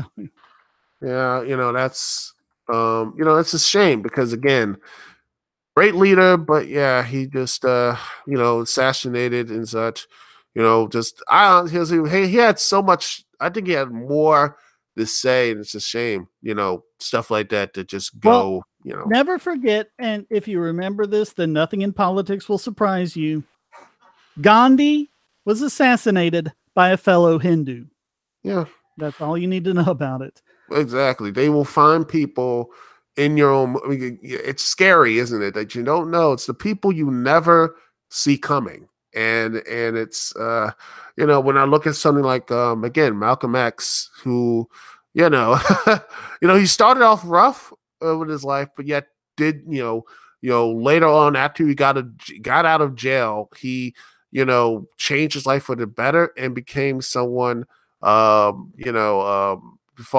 it's a shame, because again, great leader, but yeah, he just assassinated and such. He had so much. I think he had more to say, and it's a shame, stuff like that just go. Never forget, and if you remember this, then nothing in politics will surprise you. Gandhi was assassinated by a fellow Hindu. Yeah. That's all you need to know about it. Exactly. They will find people in your own. I mean, it's scary, isn't it? That you don't know. It's the people you never see coming. And it's when I look at something like again Malcolm X, who he started off rough with his life, but yet did later on after he got out of jail, he changed his life for the better and became someone fought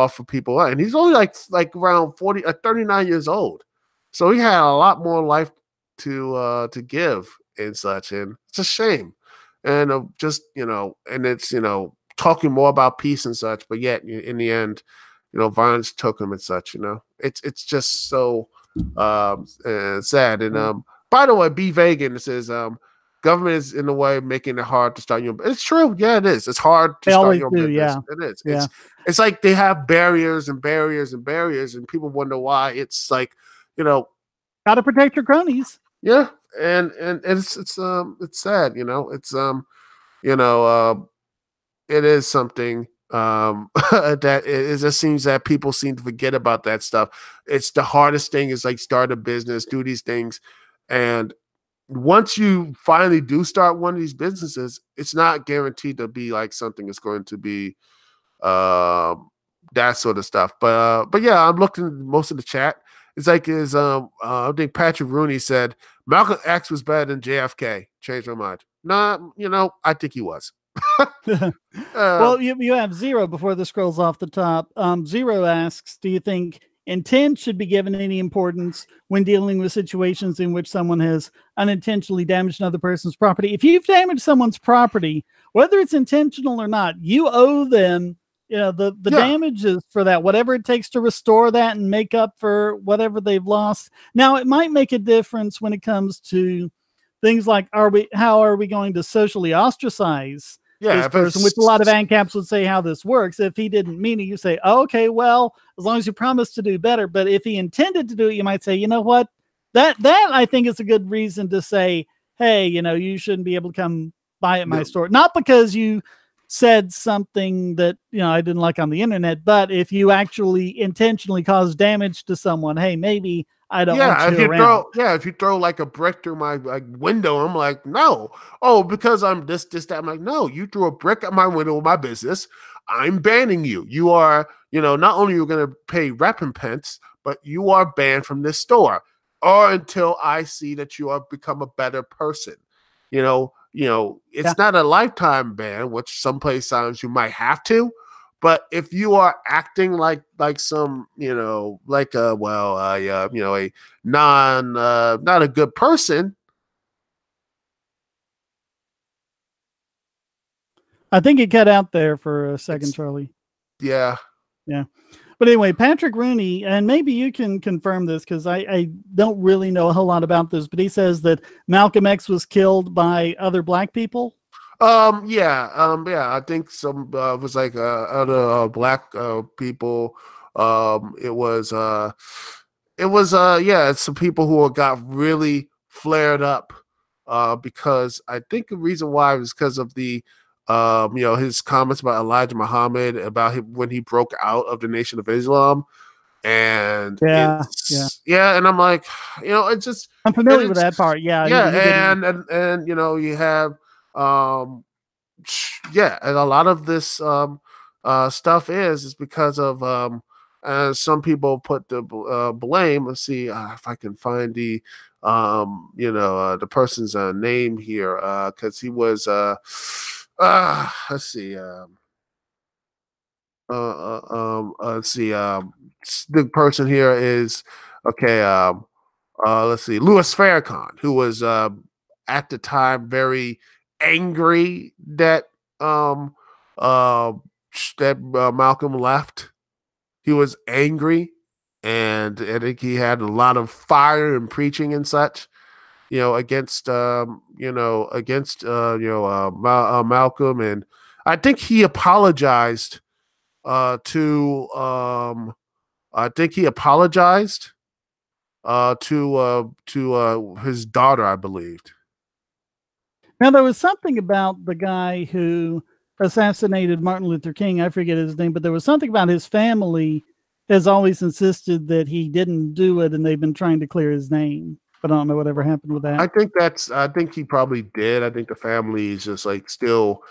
for people, and he's only like around 40 39 years old, so he had a lot more life to give and such, and it's a shame. And and it's talking more about peace and such, but yet in the end, violence took him and such. It's just so sad. And by the way, B Vegan says government is in a way making it hard to start your own. It's true. Yeah, it is. It's hard to start your own business. Yeah. It is. Yeah. It's like they have barriers and barriers and barriers, and people wonder why. It's like, got to protect your cronies. Yeah, and it's sad. It is something that it just seems that people seem to forget about that stuff. It's the hardest thing is like start a business, do these things, and once you finally do start one of these businesses, it's not guaranteed to be like something that's going to be that sort of stuff. But yeah, I'm looking at most of the chat. It's like I think Patrick Rooney said Malcolm X was better than JFK. Changed my mind. Nah, I think he was. Well, you have Zero before this scrolls off the top. Zero asks, do you think intent should be given any importance when dealing with situations in which someone has unintentionally damaged another person's property? If you've damaged someone's property, whether it's intentional or not, you owe them the damages for that, whatever it takes to restore that and make up for whatever they've lost. Now, it might make a difference when it comes to things like, how are we going to socially ostracize this person, which a lot of ANCAPs would say how this works. If he didn't mean it, you say, oh, okay, well, as long as you promise to do better. But if he intended to do it, you might say, you know what, that I think is a good reason to say, hey, you shouldn't be able to come by at my store. Not because you said something that I didn't like on the internet, but if you actually intentionally cause damage to someone, hey, maybe I don't want you around. If you throw like a brick through my window, I'm like, no. Oh, because I'm this, that. I'm like, no, you threw a brick at my window of my business. I'm banning you. You are, not only you're going to pay recompense, but you are banned from this store, or until I see that you have become a better person. It's not a lifetime ban, which some places you might have to. But if you are acting like some, like a not a good person. I think it cut out there for a second, Charlie. Yeah. Yeah. But anyway, Patrick Rooney, and maybe you can confirm this because I don't really know a whole lot about this, but he says that Malcolm X was killed by other black people. I think some it was like other black people. It was some people who got really flared up because I think the reason why was because of the his comments about Elijah Muhammad, about him when he broke out of the Nation of Islam. And and I'm like, it's just, I'm familiar with that part. Yeah. And you have and a lot of this stuff is because of some people put the blame. Let's see if I can find the the person's name here, because he was let's see let's see the person here is let's see, Louis Farrakhan, who was at the time very angry that Malcolm left. He was angry, and I think he had a lot of fire and preaching and such, against Malcolm, and I think he apologized to his daughter, I believed. Now, there was something about the guy who assassinated Martin Luther King. I forget his name, but there was something about his family has always insisted that he didn't do it, and they've been trying to clear his name. But I don't know whatever happened with that. I think he probably did. I think the family is just like still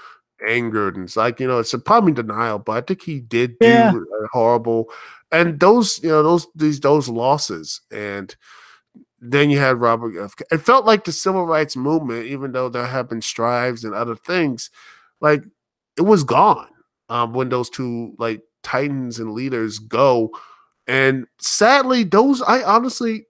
angered, and it's like, it's a probably denial, but I think he did do horrible. And those, those losses, and then you had Robert F. It felt like the civil rights movement, even though there have been strives and other things, like it was gone when those two like titans and leaders go. And sadly, those I honestly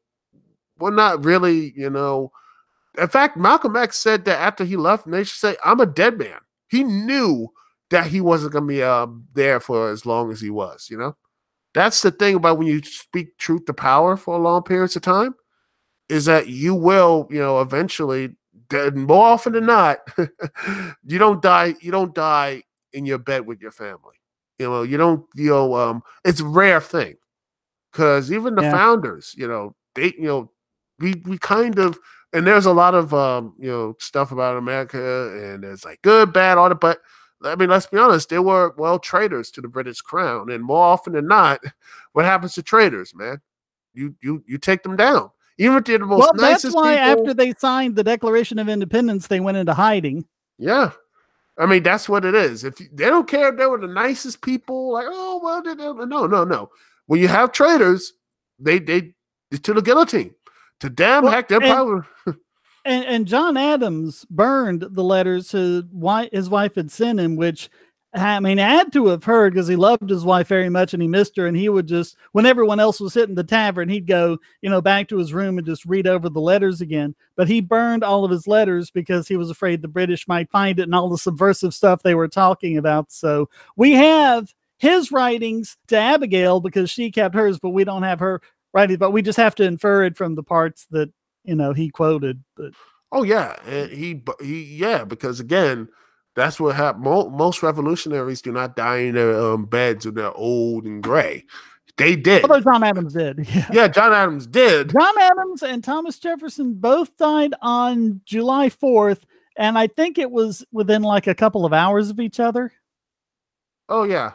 were not really, In fact, Malcolm X said that after he left, they should say, "I'm a dead man." He knew that he wasn't going to be there for as long as he was. That's the thing about when you speak truth to power for long periods of time, is that you will, eventually, more often than not, you don't die. You don't die in your bed with your family. You don't. It's a rare thing, because even the founders, they, we kind of, and there's a lot of stuff about America, and it's like good, bad, all that. But I mean, let's be honest, they were traitors to the British crown, and more often than not, what happens to traitors, man? You take them down. Even if they're the most nicest that's why people, after they signed the Declaration of Independence, they went into hiding. Yeah. I mean, that's what it is. If they don't care if they were the nicest people, like, oh, well, no. When you have traitors, they to the guillotine. To damn heck, they're probably. And John Adams burned the letters his wife had sent him, which, I mean, I had to have heard, because he loved his wife very much and he missed her. And he would just, when everyone else was hitting the tavern, he'd go, back to his room and just read over the letters again. But he burned all of his letters because he was afraid the British might find it and all the subversive stuff they were talking about. So we have his writings to Abigail because she kept hers, but we don't have her writings, but we just have to infer it from the parts that, he quoted. But oh yeah, because again, that's what happened. Most revolutionaries do not die in their beds when they're old and gray. They did. Although John Adams did. Yeah, John Adams did. John Adams and Thomas Jefferson both died on July 4th, and I think it was within like a couple of hours of each other. Oh yeah.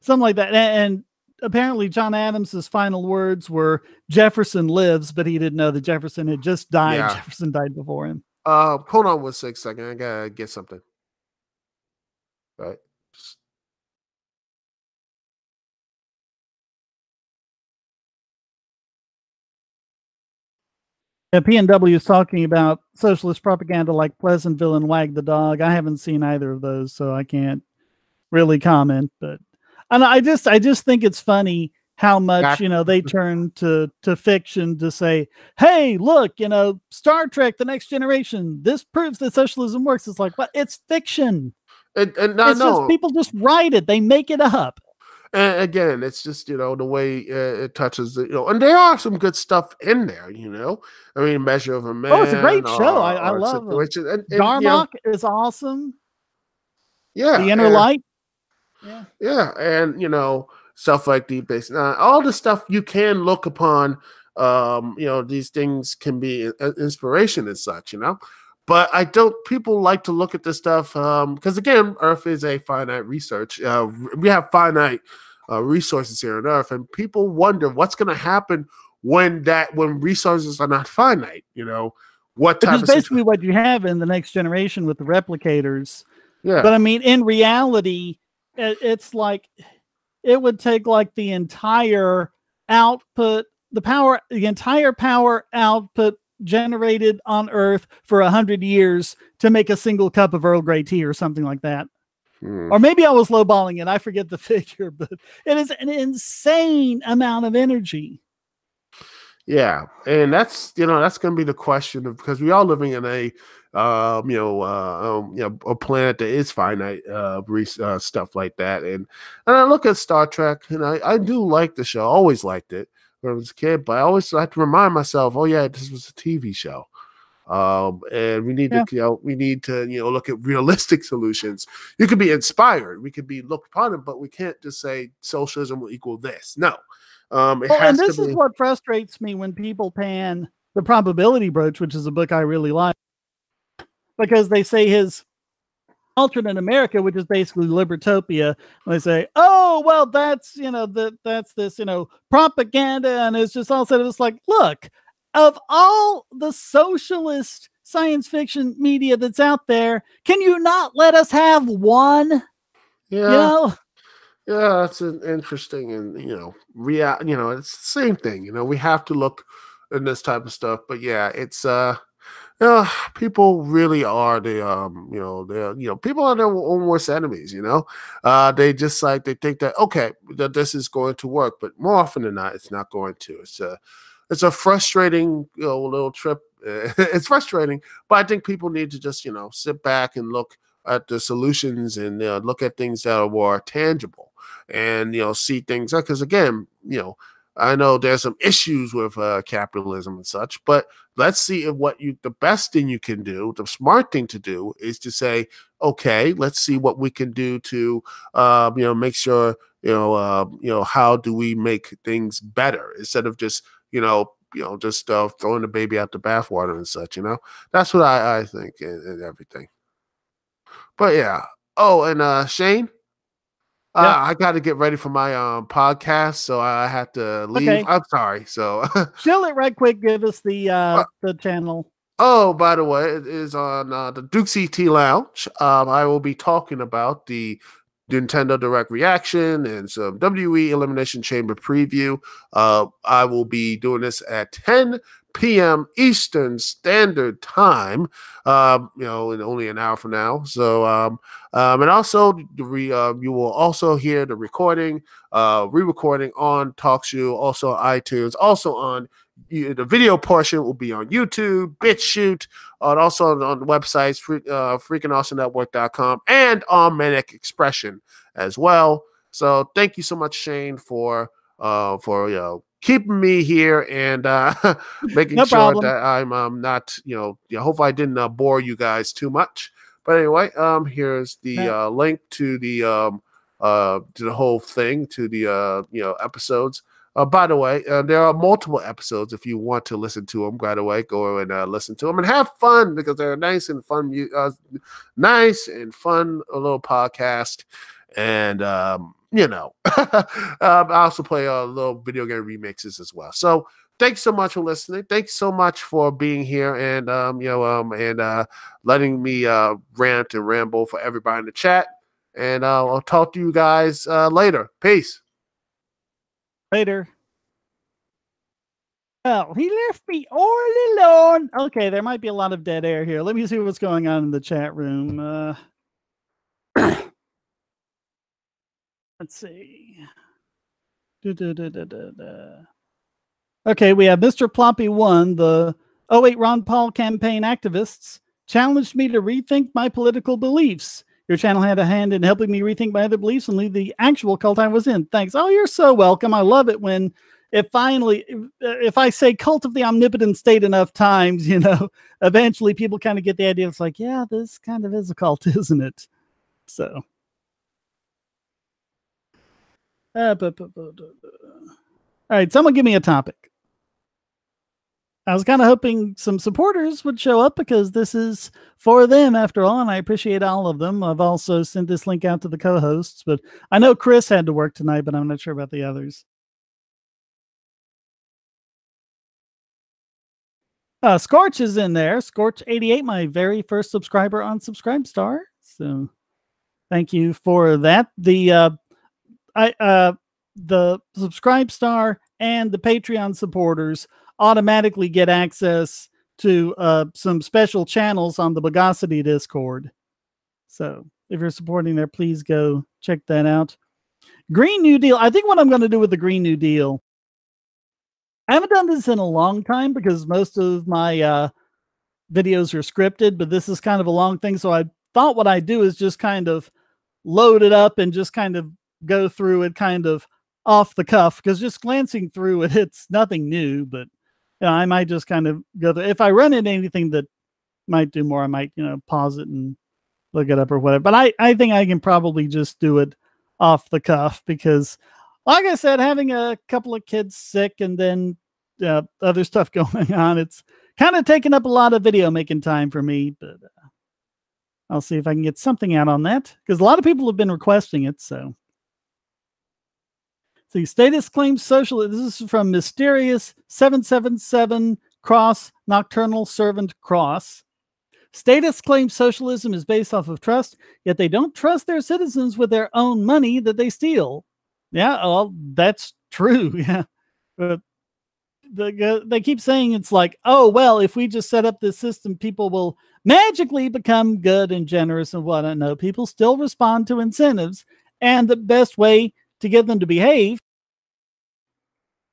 Something like that. And apparently John Adams's final words were, "Jefferson lives," but he didn't know that Jefferson had just died. Yeah. Jefferson died before him. Hold on 1 second. I gotta get something. All right. Yeah, PNW is talking about socialist propaganda like Pleasantville and Wag the Dog. I haven't seen either of those, so I can't really comment. But I just think it's funny how much they turn to fiction to say, "Hey, look, Star Trek: The Next Generation. This proves that socialism works." It's like, what? It's fiction. And it's just people just write it. They make it up. And again, it's just, the way it touches, and there are some good stuff in there, I mean, Measure of a Man. Oh, it's a great show. I love it. And Darmok is awesome. Yeah. The Inner Light. Yeah. Yeah. And, stuff like Deep Base Nine, all the stuff you can look upon, these things can be inspiration and such, But people like to look at this stuff because, again, Earth is a finite research. We have finite resources here on Earth, and people wonder what's going to happen when resources are not finite. What type of basically what you have in The Next Generation with the replicators. Yeah. But I mean, in reality, it's like it would take like the entire output, the entire power output generated on Earth for 100 years to make a single cup of Earl Grey tea or something like that. Or maybe I was lowballing it. I forget the figure, but it is an insane amount of energy. Yeah, and that's that's going to be the question because we are living in a a planet that is finite, stuff like that. And I look at Star Trek, and I do like the show. I always liked it when I was a kid, but I always have to remind myself, oh yeah, this was a TV show. And we need to look at realistic solutions. You could be inspired, we could be looked upon it, but we can't just say socialism will equal this. No. And this is what frustrates me when people pan The Probability Broach, which is a book I really like, because they say his alternate America, which is basically Libertopia. And they say, oh, well, that's, that's this, propaganda. And it's just all said, it was like, look, of all the socialist science fiction media that's out there, can you not let us have one? Yeah. Yeah, that's an interesting and it's the same thing. We have to look in this type of stuff. But yeah, it's people really are people are their own worst enemies. They just they think that okay, that this is going to work, but more often than not, it's not going to. It's a frustrating little trip. It's frustrating, but I think people need to just sit back and look at the solutions and look at things that are more tangible and see things because again I know there's some issues with capitalism and such, but let's see if the best thing you can do, the smart thing to do is to say, okay, let's see what we can do to make sure how do we make things better instead of just just throwing the baby out the bathwater and such. That's what I think and everything. But yeah. Oh, and Shane, I got to get ready for my podcast, so I have to leave. Okay. I'm sorry. So chill it right quick. Give us the channel. Oh, by the way, it is on the Duke CT Lounge. I will be talking about the Nintendo Direct reaction and some WE Elimination Chamber preview. I will be doing this at 10 p.m. Eastern Standard Time, in only an hour from now. So, and also you will also hear the recording, re-recording on TalkShoe, also on iTunes, also on the video portion will be on YouTube, BitChute, and also on the websites, freakingawesomenetwork.com and on Manic Expression as well. So thank you so much, Shane, for keeping me here and making sure that I'm not, hopefully I didn't bore you guys too much. But anyway, here's the link to the whole thing, to the episodes. By the way, there are multiple episodes if you want to listen to them. By the way, go and listen to them and have fun because they're nice and fun, a little podcast. And I also play a little video game remixes as well. So thanks so much for listening. Thanks so much for being here and letting me rant and ramble for everybody in the chat. And I'll talk to you guys later. Peace. Later. Oh, he left me all alone. Okay, there might be a lot of dead air here. Let me see what's going on in the chat room. Let's see. Okay, we have Mr. Ploppy 1, the 08 Ron Paul campaign activists, challenged me to rethink my political beliefs. Your channel had a hand in helping me rethink my other beliefs and leave the actual cult I was in. Thanks. Oh, you're so welcome. I love it when if I say cult of the omnipotent state enough times, eventually people kind of get the idea. It's like, yeah, this kind of is a cult, isn't it? So. All right, someone give me a topic. I was kind of hoping some supporters would show up because this is for them after all, and I appreciate all of them. I've also sent this link out to the co-hosts, but I know Chris had to work tonight, but I'm not sure about the others. Scorch is in there. Scorch88, my very first subscriber on Subscribestar. So thank you for that. The Subscribestar and the Patreon supporters automatically get access to some special channels on the Bogosity Discord. So if you're supporting there, please go check that out. Green New Deal. I think what I'm going to do with the Green New Deal, I haven't done this in a long time because most of my videos are scripted, but this is kind of a long thing. So I thought what I'd do is just kind of load it up and just kind of go through it kind of off the cuff, because just glancing through it, it's nothing new, but I might just kind of go through. If I run into anything that might do more, I might, pause it and look it up or whatever. But I think I can probably just do it off the cuff because, like I said, having a couple of kids sick and then other stuff going on, it's kind of taking up a lot of video making time for me, but I'll see if I can get something out on that, because a lot of people have been requesting it. So, see, status claims social. This is from Mysterious 777 Cross Nocturnal Servant Cross. Status claims socialism is based off of trust, yet they don't trust their citizens with their own money that they steal. Yeah, well, that's true. Yeah, but they keep saying it's like, oh, well, if we just set up this system, people will magically become good and generous and whatnot. No, people still respond to incentives, and the best way to get them to behave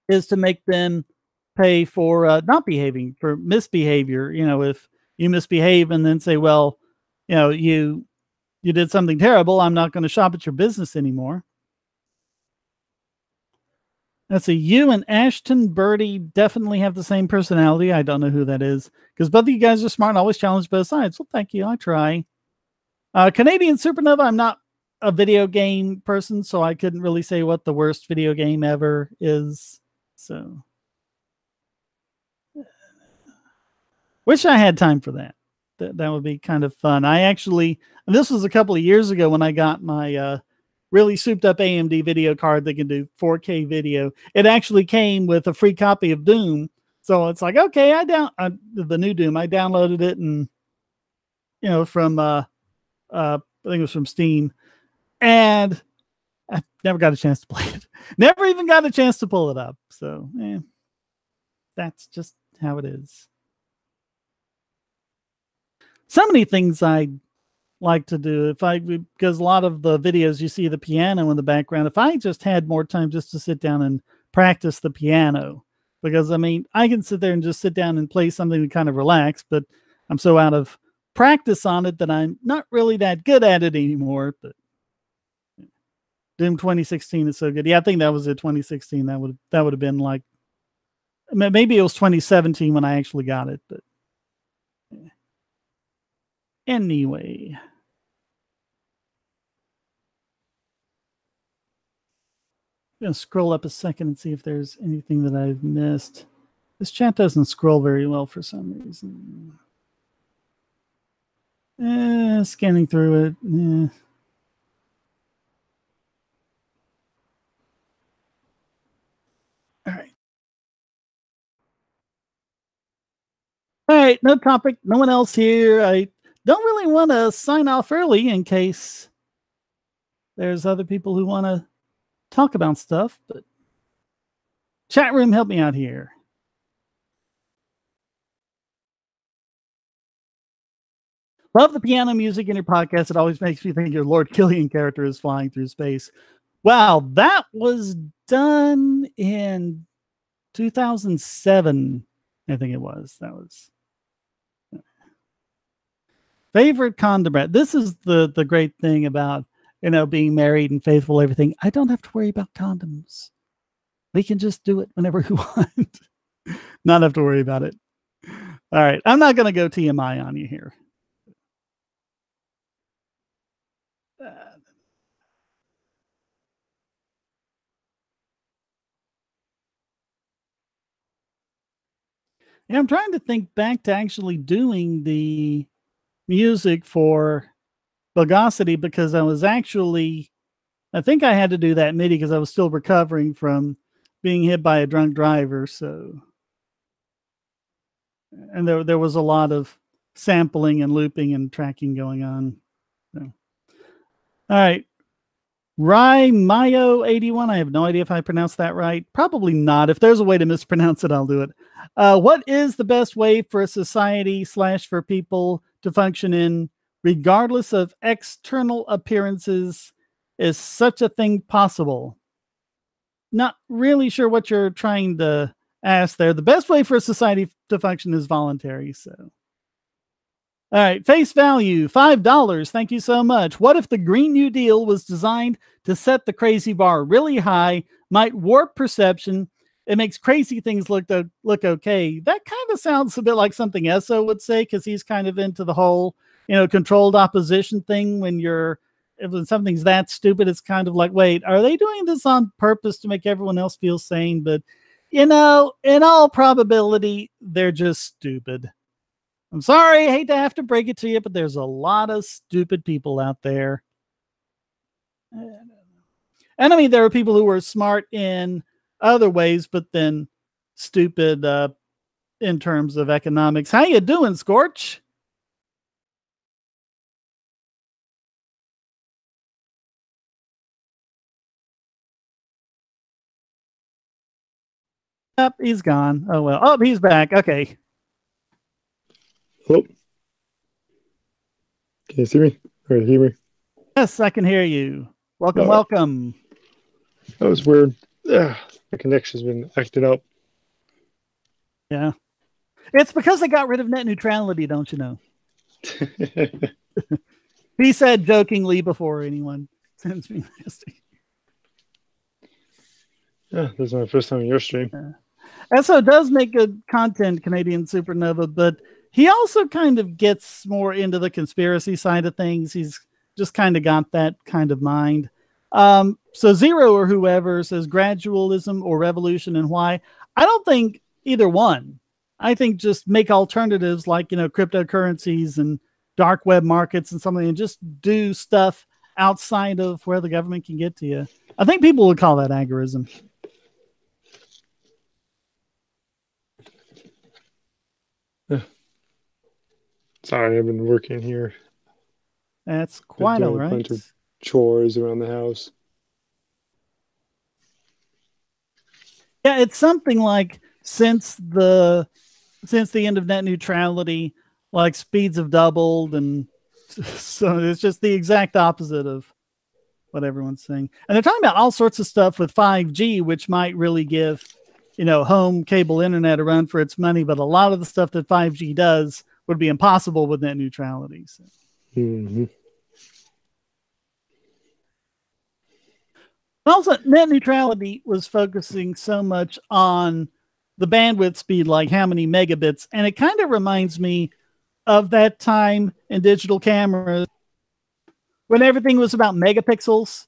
is to make them pay for not behaving, for misbehavior. If you misbehave and then say, well, you did something terrible, I'm not going to shop at your business anymore. Let's see, you and Ashton Birdie definitely have the same personality. I don't know who that is, because both of you guys are smart and always challenge both sides. Well, thank you. I try. Canadian Supernova, I'm not a video game person, so I couldn't really say what the worst video game ever is. So, wish I had time for that. That would be kind of fun. This was a couple of years ago when I got my really souped up AMD video card that can do 4K video. It actually came with a free copy of Doom. So it's like, okay, the new Doom, I downloaded it and, from, I think it was from Steam, and I never got a chance to play it. Never even got a chance to pull it up. So, that's just how it is. So many things I like to do, because a lot of the videos you see the piano in the background, if I just had more time just to sit down and practice the piano, because I can sit there and just sit down and play something to kind of relax, but I'm so out of practice on it that I'm not really that good at it anymore. But Doom 2016 is so good. Yeah, I think that was it, 2016. That would have been like, maybe it was 2017 when I actually got it, but anyway. I'm going to scroll up a second and see if there's anything that I've missed. This chat doesn't scroll very well for some reason. Scanning through it. All right. All right, no topic, no one else here. I don't really want to sign off early in case there's other people who want to talk about stuff, but chat room, help me out here. Love the piano music in your podcast. It always makes me think your Lord Killian character is flying through space. Wow, that was done in 2007. I think it was. That was favorite condom brand. This is the great thing about being married and faithful, everything. I don't have to worry about condoms. We can just do it whenever we want. Not have to worry about it. All right. I'm not going to go TMI on you here. I'm trying to think back to actually doing the music for Bogosity, because I think I had to do that MIDI because I was still recovering from being hit by a drunk driver. So, and there was a lot of sampling and looping and tracking going on. So. All right. Rai Mayo 81. I have no idea if I pronounced that right. Probably not. If there's a way to mispronounce it, I'll do it. What is the best way for a society / for people to function in, regardless of external appearances? Is such a thing possible? Not really sure what you're trying to ask there. The best way for a society to function is voluntary. So, all right, face value, $5. Thank you so much. What if the Green New Deal was designed to set the crazy bar really high, might warp perception? It makes crazy things look okay. That kind of sounds a bit like something C쏘sဃ would say, because he's kind of into the whole, controlled opposition thing. When something's that stupid, it's kind of like, wait, are they doing this on purpose to make everyone else feel sane? But, in all probability, they're just stupid. I'm sorry, I hate to have to break it to you, but there's a lot of stupid people out there. And I mean, there are people who are smart in other ways, but then stupid in terms of economics. How you doing, Scorch? Yep, he's gone. Oh, well. Oh, he's back. Okay. Hello? Can you see me? Or hear me? Yes, I can hear you. Welcome, welcome. That was weird. The connection's been acting up. Yeah. It's because they got rid of net neutrality, don't you know? He said jokingly before anyone sends me nasty. Yeah, this is my first time on your stream. Cso does make good content, Canadian Supernova, but he also kind of gets more into the conspiracy side of things. He's just kind of got that kind of mind. So Zero or whoever says gradualism or revolution and why. I don't think either one. I think just make alternatives like, cryptocurrencies and dark web markets and something, and just do stuff outside of where the government can get to you. I think people would call that agorism. Sorry, I've been working here. That's quite all right. A bunch of chores around the house. Yeah, it's something like since the end of net neutrality, like speeds have doubled, and so it's just the exact opposite of what everyone's saying. And they're talking about all sorts of stuff with 5G, which might really give, home cable internet a run for its money. But a lot of the stuff that 5G does would be impossible with net neutrality. So. Mm-hmm. Also, net neutrality was focusing so much on the bandwidth speed, like how many megabits. And it kind of reminds me of that time in digital cameras when everything was about megapixels.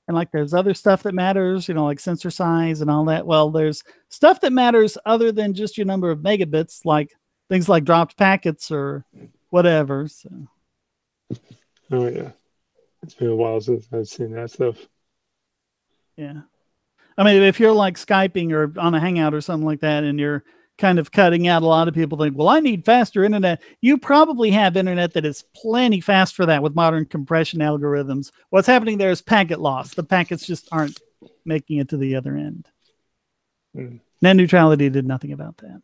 And like there's other stuff that matters, like sensor size and all that. Well, there's stuff that matters other than just your number of megabits, like things like dropped packets or whatever. So. Oh, yeah. It's been a while since I've seen that stuff. Yeah. I mean, if you're like Skyping or on a Hangout or something like that, and you're kind of cutting out, a lot of people think, well, I need faster internet. You probably have internet that is plenty fast for that with modern compression algorithms. What's happening there is packet loss. The packets just aren't making it to the other end. Net neutrality did nothing about that.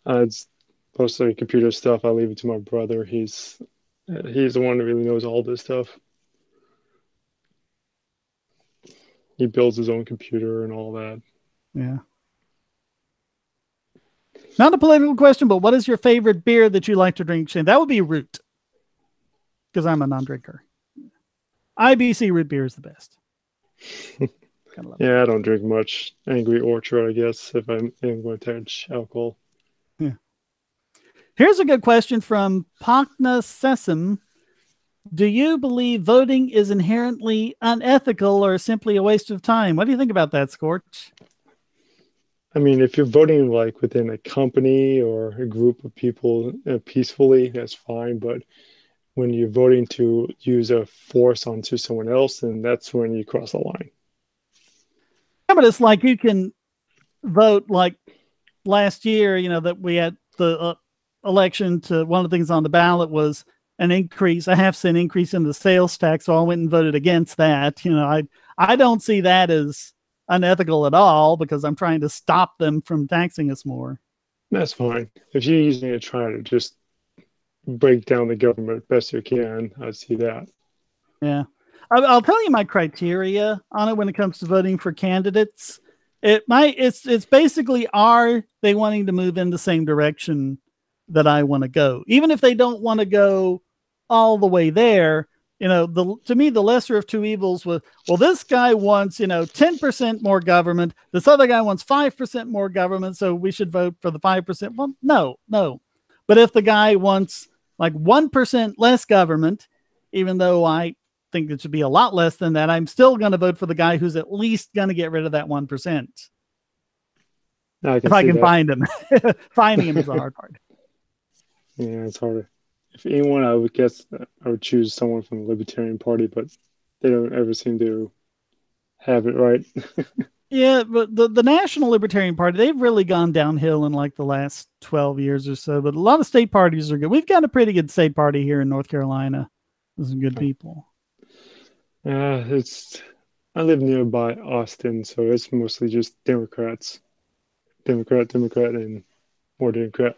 It's mostly computer stuff. I leave it to my brother. He's the one who really knows all this stuff. He builds his own computer and all that. Yeah. Not a political question, but what is your favorite beer that you like to drink, Shane? That would be Root, because I'm a non-drinker. IBC root beer is the best. Yeah, I don't drink much Angry Orchard, I guess, if I'm going to touch alcohol. Yeah. Here's a good question from Pakna Sesam. Do you believe voting is inherently unethical or simply a waste of time? What do you think about that, Scorch? I mean, if you're voting like within a company or a group of people peacefully, that's fine. But when you're voting to use a force onto someone else, then that's when you cross the line. Yeah, but it's like you can vote like last year, that we had the election to one of the things on the ballot was an increase, a half-cent increase in the sales tax. So I went and voted against that. I don't see that as unethical at all because I'm trying to stop them from taxing us more. That's fine. If you're using it to try to just break down the government best you can, I see that. Yeah. I'll tell you my criteria on it when it comes to voting for candidates. It's basically, are they wanting to move in the same direction that I want to go? Even if they don't want to go all the way there, to me, the lesser of two evils was, well, this guy wants, 10% more government. This other guy wants 5% more government. So we should vote for the 5%. Well, no. But if the guy wants like 1% less government, even though I think it should be a lot less than that, I'm still going to vote for the guy who's at least going to get rid of that 1%. If I can find him. Finding him is the hard part. Yeah, it's hard. If anyone, I would guess I would choose someone from the Libertarian Party, but they don't ever seem to have it right. Yeah, but the National Libertarian Party, they've really gone downhill in like the last 12 years or so. But a lot of state parties are good. We've got a pretty good state party here in North Carolina. There's some good people. It's I live nearby Austin, so it's mostly just Democrats, Democrat, and more Democrat.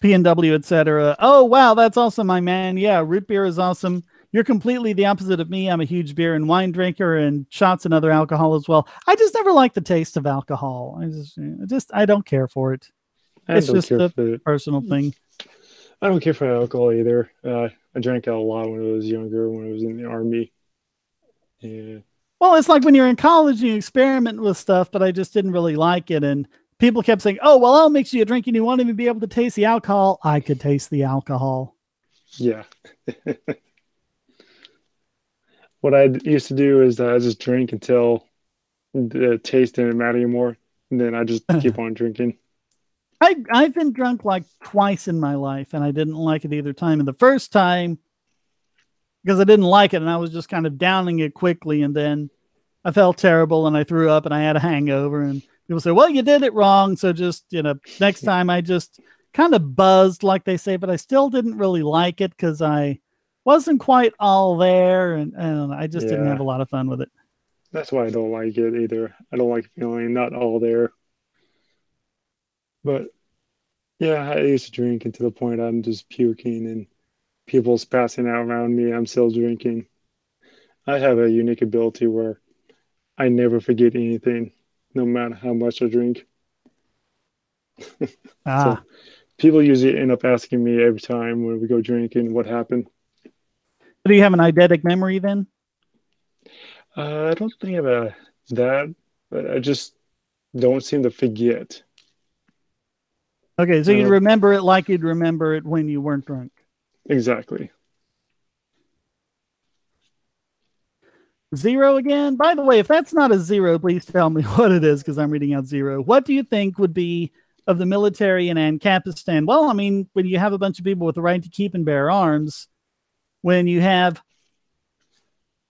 PNW, etc. Oh, wow, that's awesome, my man. Yeah, root beer is awesome. You're completely the opposite of me. I'm a huge beer and wine drinker and shots and other alcohol as well. I just never like the taste of alcohol. I don't care for it. It's just a personal thing. I don't care for alcohol either. I drank a lot when I was younger, when I was in the Army. Yeah. Well, it's like when you're in college, you experiment with stuff, but I just didn't really like it. And people kept saying, oh, well, I'll mix you a drink and you won't even be able to taste the alcohol. I could taste the alcohol. Yeah. What I used to do is I just drink until the taste didn't matter anymore. And then I just keep on drinking. I've been drunk like twice in my life, and I didn't like it either time. And the first time, because I didn't like it, and I was just kind of downing it quickly, and then I felt terrible, and I threw up, and I had a hangover, and people say, well, you did it wrong, so just, next time I just kind of buzzed, like they say, but I still didn't really like it because I wasn't quite all there, and I just didn't have a lot of fun with it. That's why I don't like it either. I don't like feeling not all there. But yeah, I used to drink and to the point I'm just puking and people's passing out around me. I'm still drinking. I have a unique ability where I never forget anything, no matter how much I drink. So people usually end up asking me every time when we go drinking what happened. Do you have an eidetic memory then? I don't think I have that, but I just don't seem to forget. Okay, so you'd remember it like you'd remember it when you weren't drunk. Exactly. 0 again? By the way, if that's not a 0, please tell me what it is, because I'm reading out 0. What do you think would be of the military in Ancapistan? Well, I mean, when you have a bunch of people with the right to keep and bear arms, when you have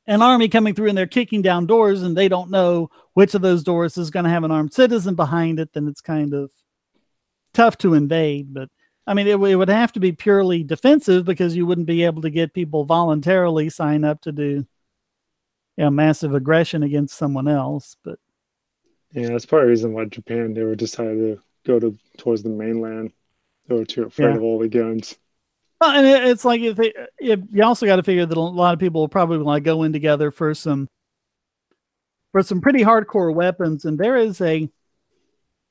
an army coming through and they're kicking down doors and they don't know which of those doors is going to have an armed citizen behind it, then it's kind of tough to invade. But I mean, it would have to be purely defensive because you wouldn't be able to get people voluntarily sign up to do massive aggression against someone else. But yeah, that's part of the reason why Japan never decided to go towards the mainland. They were too afraid of all the guns. Well, and it's like if you also got to figure that a lot of people will probably want to go in together for some pretty hardcore weapons, and there is a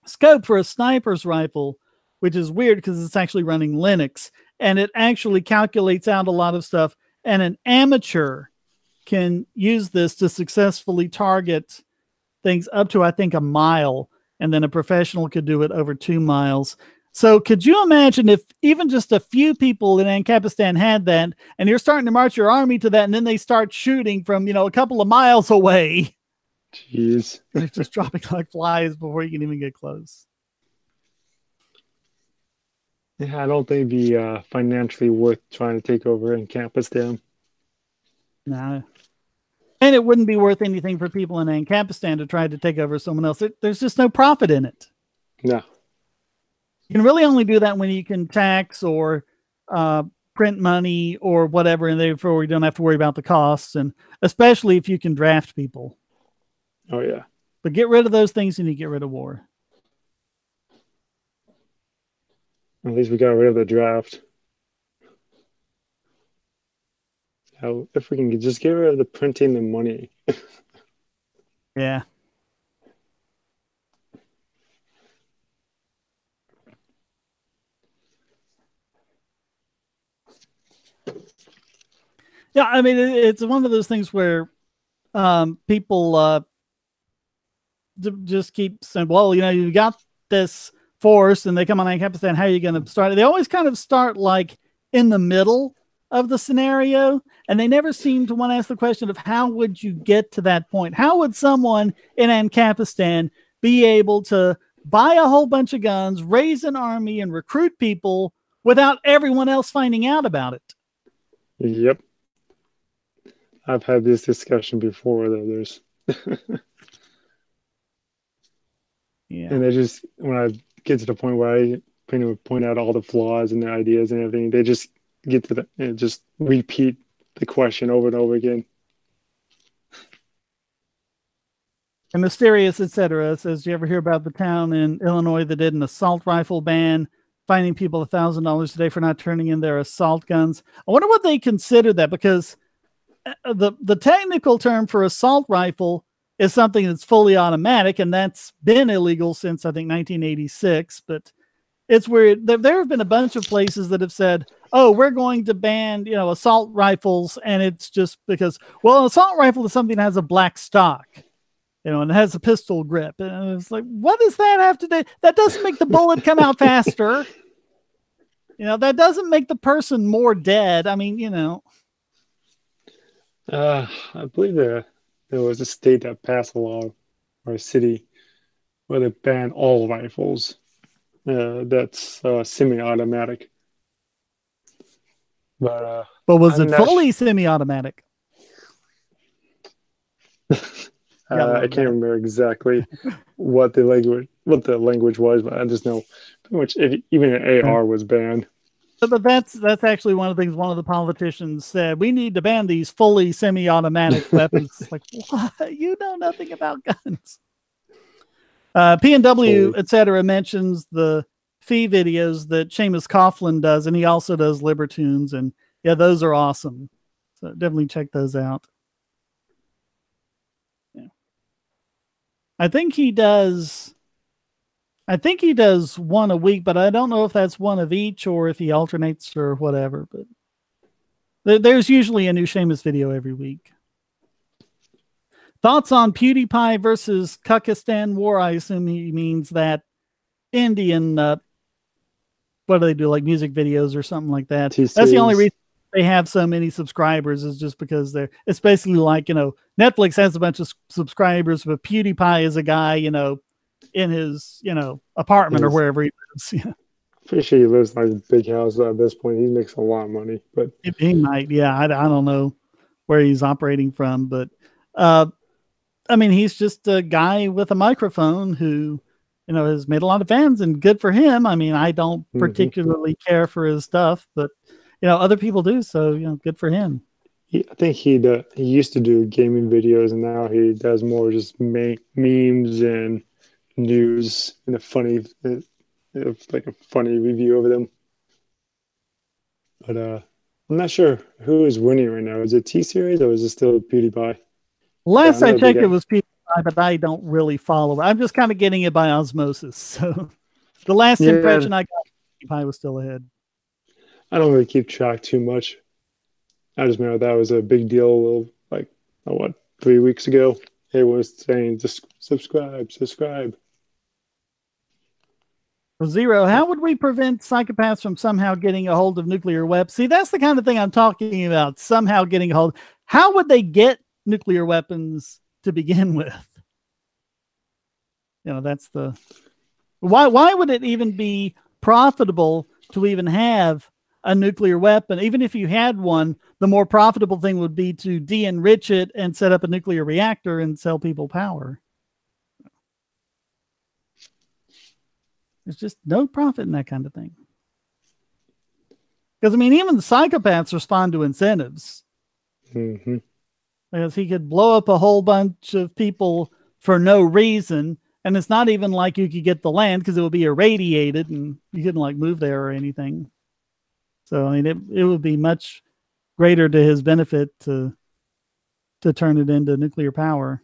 scope for a sniper's rifle, which is weird because it's actually running Linux, and it actually calculates out a lot of stuff, and an amateur can use this to successfully target things up to, I think, 1 mile, and then a professional could do it over 2 miles. So could you imagine if even just a few people in Ancapistan had that, and you're starting to march your army to that, and then they start shooting from, a couple of miles away? Jeez. They're just dropping like flies before you can even get close. Yeah, I don't think it'd be financially worth trying to take over Ancapistan. No. And it wouldn't be worth anything for people in Ancapistan to try to take over someone else. There's just no profit in it. No. You can really only do that when you can tax or print money or whatever, and therefore you don't have to worry about the costs, and especially if you can draft people. Oh, yeah. But get rid of those things and you get rid of war. At least we got rid of the draft. Now, if we can just get rid of the printing the money. Yeah. Yeah, I mean, it's one of those things where people just keep saying, well, you got this force and they come on Ancapistan, how are you going to start it? They always kind of start like in the middle of the scenario, and they never seem to want to ask the question of how would you get to that point? How would someone in Ancapistan be able to buy a whole bunch of guns, raise an army, and recruit people without everyone else finding out about it. Yep. I've had this discussion before that there's Yeah. and they just, when I get to the point where I point out all the flaws and the ideas and everything, they just get to the and just repeat the question over and over again. And Mysterious, etc. says, "Do you ever hear about the town in Illinois that did an assault rifle ban, fining people $1,000 a day for not turning in their assault guns?" I wonder what they consider that, because the technical term for assault rifle is something that's fully automatic, and that's been illegal since I think 1986. But it's weird. There have been a bunch of places that have said, "Oh, we're going to ban, assault rifles," and it's just because, well, an assault rifle is something that has a black stock, and it has a pistol grip, and it's like, what does that have to do? That doesn't make the bullet come out faster. That doesn't make the person more dead. I mean, I believe there was a state that passed a law, or a city, where they ban all rifles. That's semi-automatic. But was I'm it not fully semi-automatic? I can't remember exactly what the language was, but I just know pretty much even an AR was banned. But that's actually one of the things one of the politicians said. We need to ban these fully semi-automatic weapons. It's like, what? You know nothing about guns. PNW, etc. mentions the Fee videos that Seamus Coughlin does, and he also does Libertunes, and yeah, those are awesome. So definitely check those out. Yeah. I think he does one a week, but I don't know if that's one of each or if he alternates or whatever. But there's usually a new Seamus video every week. Thoughts on PewDiePie versus Kakistan war? I assume he means that Indian, what do they do, like music videos or something like that? TCs. That's the only reason they have so many subscribers, is just because it's basically like, Netflix has a bunch of subscribers, but PewDiePie is a guy, in his, apartment or wherever he lives. Yeah. Pretty sure he lives in like a big house at this point. He makes a lot of money, but He might. Yeah. I don't know where he's operating from, but, I mean, he's just a guy with a microphone who, has made a lot of fans, and good for him. I mean, I don't particularly care for his stuff, but, other people do. So, good for him. I think he used to do gaming videos, and now he does more just memes and news and a funny review of them. But I'm not sure who is winning right now. Is it T-Series or is it still PewDiePie? Last I checked, it was PewDiePie, but I don't really follow it. I'm just kind of getting it by osmosis. So the last impression I got, PewDiePie was still ahead. I don't really keep track too much. I just know that was a big deal, 3 weeks ago. Everyone was saying, just subscribe. Zero, how would we prevent psychopaths from somehow getting a hold of nuclear weapons? See, that's the kind of thing I'm talking about, somehow getting a hold. How would they get nuclear weapons to begin with? That's the... Why would it even be profitable to even have a nuclear weapon? Even if you had one, the more profitable thing would be to de-enrich it and set up a nuclear reactor and sell people power. There's just no profit in that kind of thing. Because, I mean, even the psychopaths respond to incentives. Mm-hmm. Because he could blow up a whole bunch of people for no reason, and it's not even like you could get the land because it would be irradiated and you couldn't move there or anything. So, I mean, it would be much greater to his benefit to turn it into nuclear power.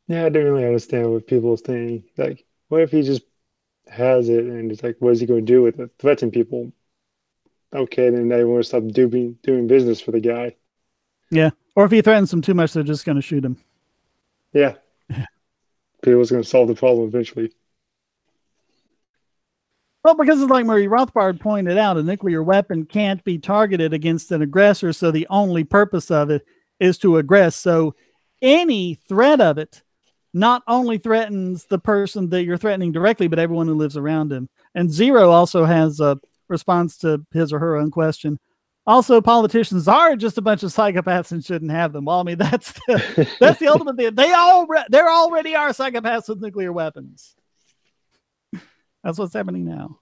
Yeah, I don't really understand what people are saying. Like, what if he just has it and it's like, what is he going to do with it? Threaten people. Okay, then they want to stop doing business for the guy. Yeah, or if he threatens them too much, they're just going to shoot him. Yeah. People's going to solve the problem eventually. Well, because it's like Murray Rothbard pointed out, a nuclear weapon can't be targeted against an aggressor, so the only purpose of it is to aggress. So any threat of it not only threatens the person that you're threatening directly, but everyone who lives around him. And Zero also has a response to his or her own question. Also, politicians are just a bunch of psychopaths and shouldn't have them. Well, I mean, that's the ultimate thing. There already are psychopaths with nuclear weapons. That's what's happening now.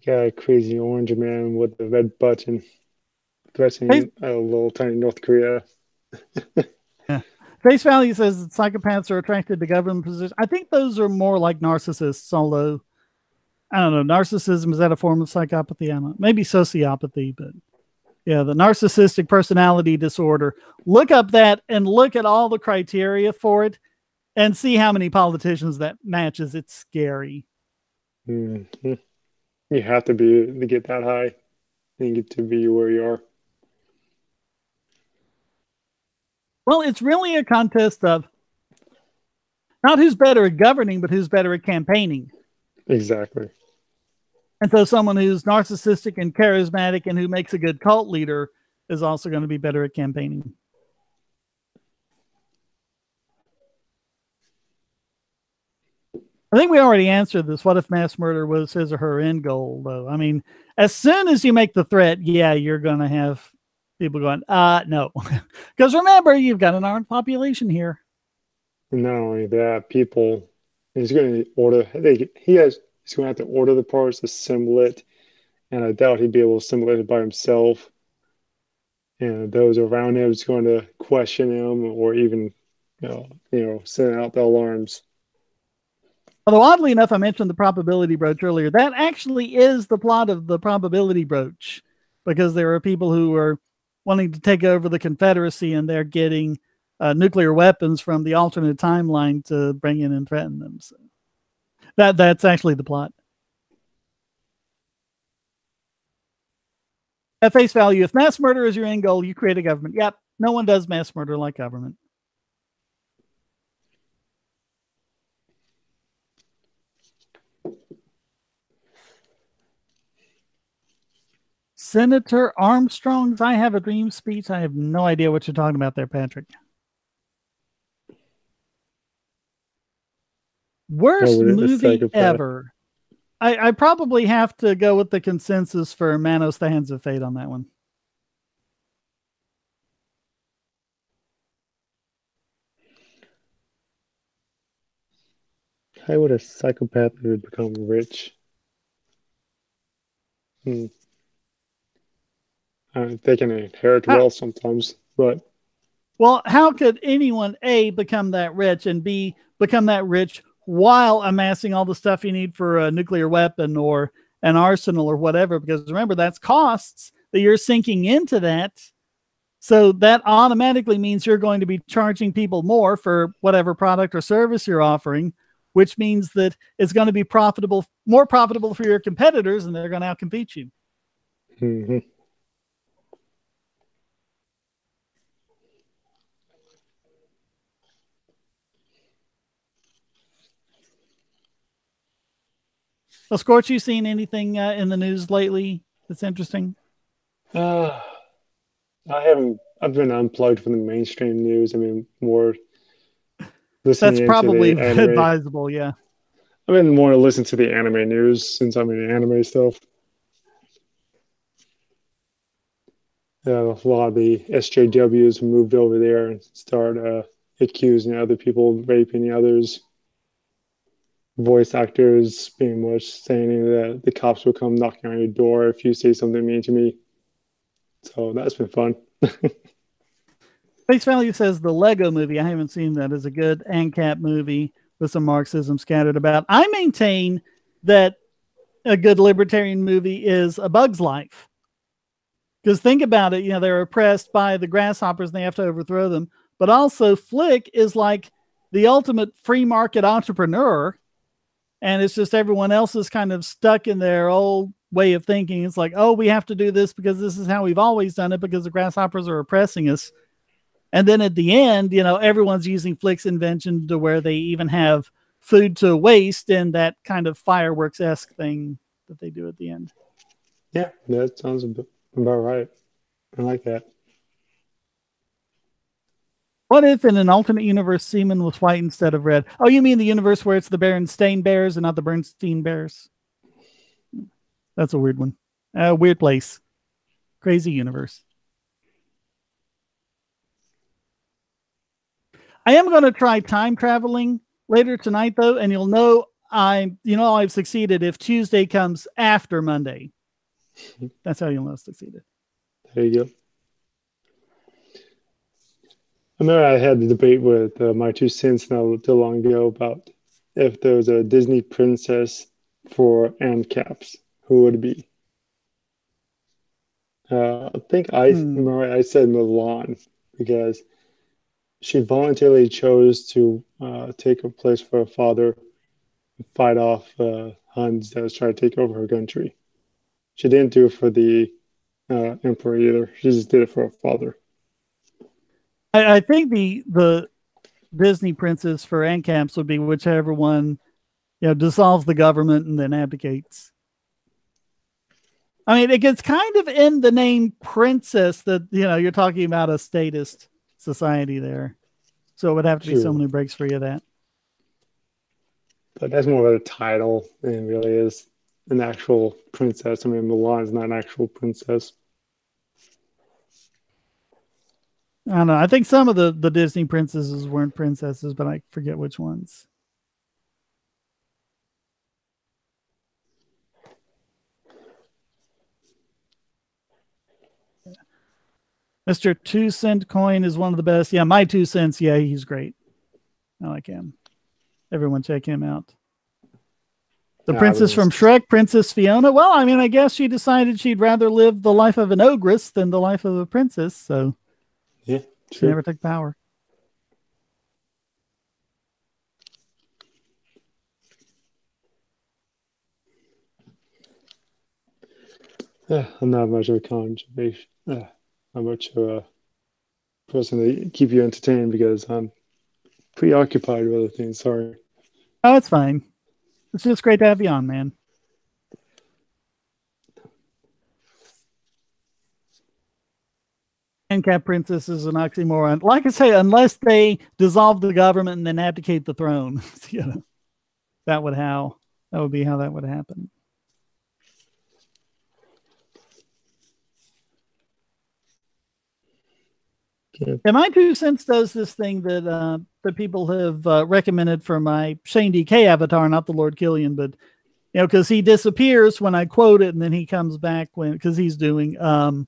Yeah, crazy orange man with the red button threatening a little tiny North Korea. Yeah. Face Value says that psychopaths are attracted to government positions. I think those are more like narcissists, although I don't know. Narcissism, is that a form of psychopathy? I don't know. Maybe sociopathy, but yeah, the narcissistic personality disorder. Look up that and look at all the criteria for it and see how many politicians that matches. It's scary. Mm-hmm. You have to be to get that high and get to be where you are. Well, it's really a contest of not who's better at governing, but who's better at campaigning. Exactly. And so someone who's narcissistic and charismatic and who makes a good cult leader is also going to be better at campaigning. I think we already answered this. What if mass murder was his or her end goal, though? I mean, as soon as you make the threat, yeah, you're going to have people going, no. Because remember, you've got an armed population here. And not only that, people, he's going to order, he's going to have to order the parts, assemble it, and I doubt he'd be able to assemble it by himself. And those around him is going to question him or even, send out the alarms. Although oddly enough, I mentioned the probability brooch earlier. That actually is the plot of the probability brooch, because there are people who are wanting to take over the Confederacy and they're getting nuclear weapons from the alternate timeline to bring in and threaten them. So that's actually the plot. At face value, if mass murder is your end goal, you create a government. Yep, no one does mass murder like government. Senator Armstrong's I Have a Dream speech. I have no idea what you're talking about there, Patrick. Worst movie ever. I probably have to go with the consensus for Manos, the Hands of Fate on that one. How would a psychopath ever become rich? They can inherit wealth sometimes, but... Well, how could anyone, A, become that rich, and B, become that rich while amassing all the stuff you need for a nuclear weapon or an arsenal or whatever? Because remember, that's costs that you're sinking into that. So that automatically means you're going to be charging people more for whatever product or service you're offering, which means that it's going to be more profitable for your competitors, and they're going to outcompete you. Mm-hmm. Well, Scorch, you seen anything in the news lately that's interesting? I haven't. I've been unplugged from the mainstream news. I mean, more listening. That's probably into the anime. advisable. Yeah. I've been more to listen to the anime news since I'm in anime stuff. A lot of the SJWs moved over there and start accusing other people of raping others. Voice actors being much saying that the cops will come knocking on your door if you say something mean to me. So that's been fun. Face Value says the Lego movie, I haven't seen that, is a good ANCAP movie with some Marxism scattered about. I maintain that a good libertarian movie is A Bug's Life. Because think about it, they're oppressed by the grasshoppers and they have to overthrow them. But also Flick is like the ultimate free market entrepreneur. And it's just everyone else is kind of stuck in their old way of thinking. It's like, oh, we have to do this because this is how we've always done it because the grasshoppers are oppressing us. And then at the end, everyone's using Flick's invention to where they even have food to waste in that kind of fireworks-esque thing that they do at the end. Yeah, that sounds about right. I like that. What if in an alternate universe semen was white instead of red? Oh, you mean the universe where it's the Berenstain Bears and not the Bernstein Bears? That's a weird one. Weird place. Crazy universe. I am going to try time traveling later tonight, though, and you'll know I've succeeded if Tuesday comes after Monday. That's how you'll know I've succeeded. There you go. I remember I had the debate with my 2 cents not too long ago about if there was a Disney princess for AND caps, who would it be? I think remember I said Milan because she voluntarily chose to take a place for her father and fight off Huns that was trying to take over her country. She didn't do it for the emperor either. She just did it for her father. I think the Disney princess for ANCAPs would be whichever one, dissolves the government and then abdicates. I mean, it gets kind of in the name princess that, you're talking about a statist society there. So it would have to be someone who breaks free of that. But that's more of a title than it really is an actual princess. I mean, Milan is not an actual princess. I don't know. I think some of the Disney princesses weren't princesses, but I forget which ones. Mr. 2-cent coin is one of the best. Yeah, my 2 cents. Yeah, he's great. I like him. Everyone check him out. The princess from Shrek, Princess Fiona. Well, I mean, I guess she decided she'd rather live the life of an ogress than the life of a princess. So yeah, she never took power. I'm not much of a conservation. Not much of a person to keep you entertained because I'm preoccupied with other things. Sorry. Oh, it's fine. It's just great to have you on, man. ANCAP princess is an oxymoron. Like I say, unless they dissolve the government and then abdicate the throne, that would be how that would happen. And my 2 cents does this thing that people have recommended for my Shane DK avatar, not the Lord Killian, but because he disappears when I quote it, and then he comes back because he's doing the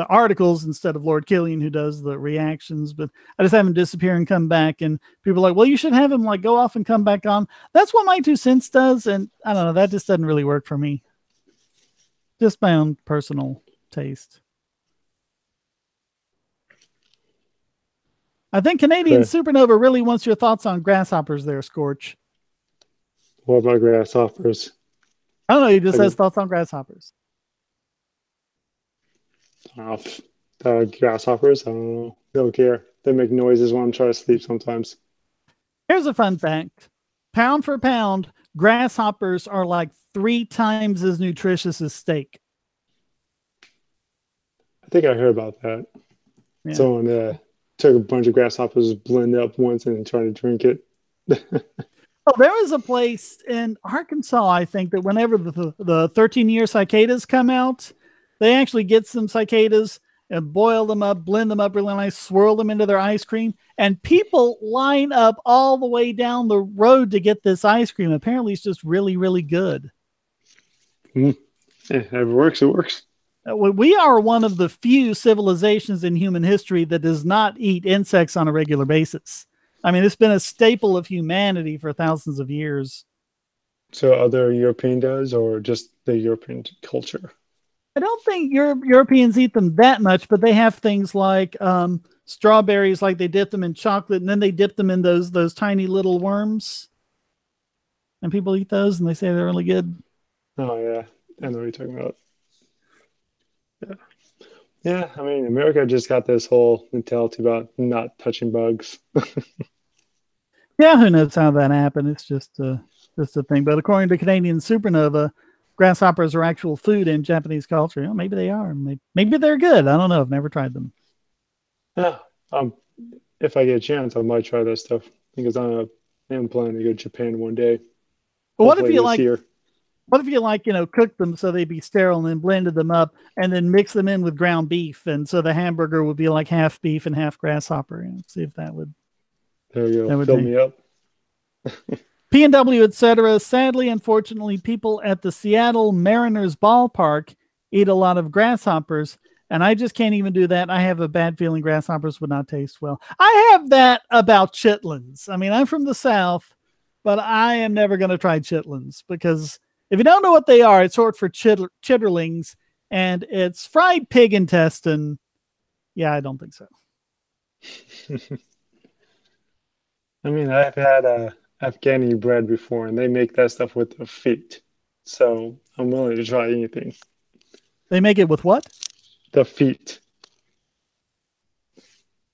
articles instead of Lord Killian, who does the reactions. But I just have him disappear and come back, and people are like, well, you should have him go off and come back on. That's what my 2 cents does, and I don't know, that just doesn't really work for me. Just my own personal taste. I think Canadian Supernova really wants your thoughts on grasshoppers there, Scorch. What about grasshoppers? I don't know. He just has thoughts on grasshoppers. Grasshoppers? I don't know. Don't care. They make noises when I'm trying to sleep sometimes. Here's a fun fact. Pound for pound, grasshoppers are like 3 times as nutritious as steak. I think I heard about that. Yeah. Someone took a bunch of grasshoppers, blended up once, and tried to drink it. There was a place in Arkansas, I think, that whenever the 13-year cicadas come out, they actually get some cicadas and boil them up, blend them up really nice, swirl them into their ice cream, and people line up all the way down the road to get this ice cream. Apparently, it's just really, really good. Yeah, if it works, it works. We are one of the few civilizations in human history that does not eat insects on a regular basis. I mean, it's been a staple of humanity for thousands of years. So other European does, or just the European culture? I don't think Europeans eat them that much, but they have things like strawberries, like they dip them in chocolate, and then they dip them in those tiny little worms. And people eat those, and they say they're really good. Oh, yeah. I know what you're talking about. Yeah, I mean, America just got this whole mentality about not touching bugs. Yeah, who knows how that happened? It's just a thing. But according to Canadian Supernova, grasshoppers are actual food in Japanese culture. Maybe they are. Maybe they're good. I don't know. I've never tried them. Yeah, I'm if I get a chance, I might try that stuff because I am planning to go to Japan one day. But what if Hopefully you this year. what if you cooked them so they'd be sterile and then blended them up and then mix them in with ground beef, and so the hamburger would be like half beef and half grasshopper? See if that would. There you go. That would Fill be. me up. P&W, etc. Sadly, unfortunately, people at the Seattle Mariners ballpark eat a lot of grasshoppers, and I just can't even do that. I have a bad feeling grasshoppers would not taste well. I have that about chitlins. I mean, I'm from the South, but I am never going to try chitlins because if you don't know what they are, it's short for chitterlings, and it's fried pig intestine. Yeah, I don't think so. I mean, I've had Afghani bread before, and they make that stuff with the feet. So I'm willing to try anything. They make it with what? The feet.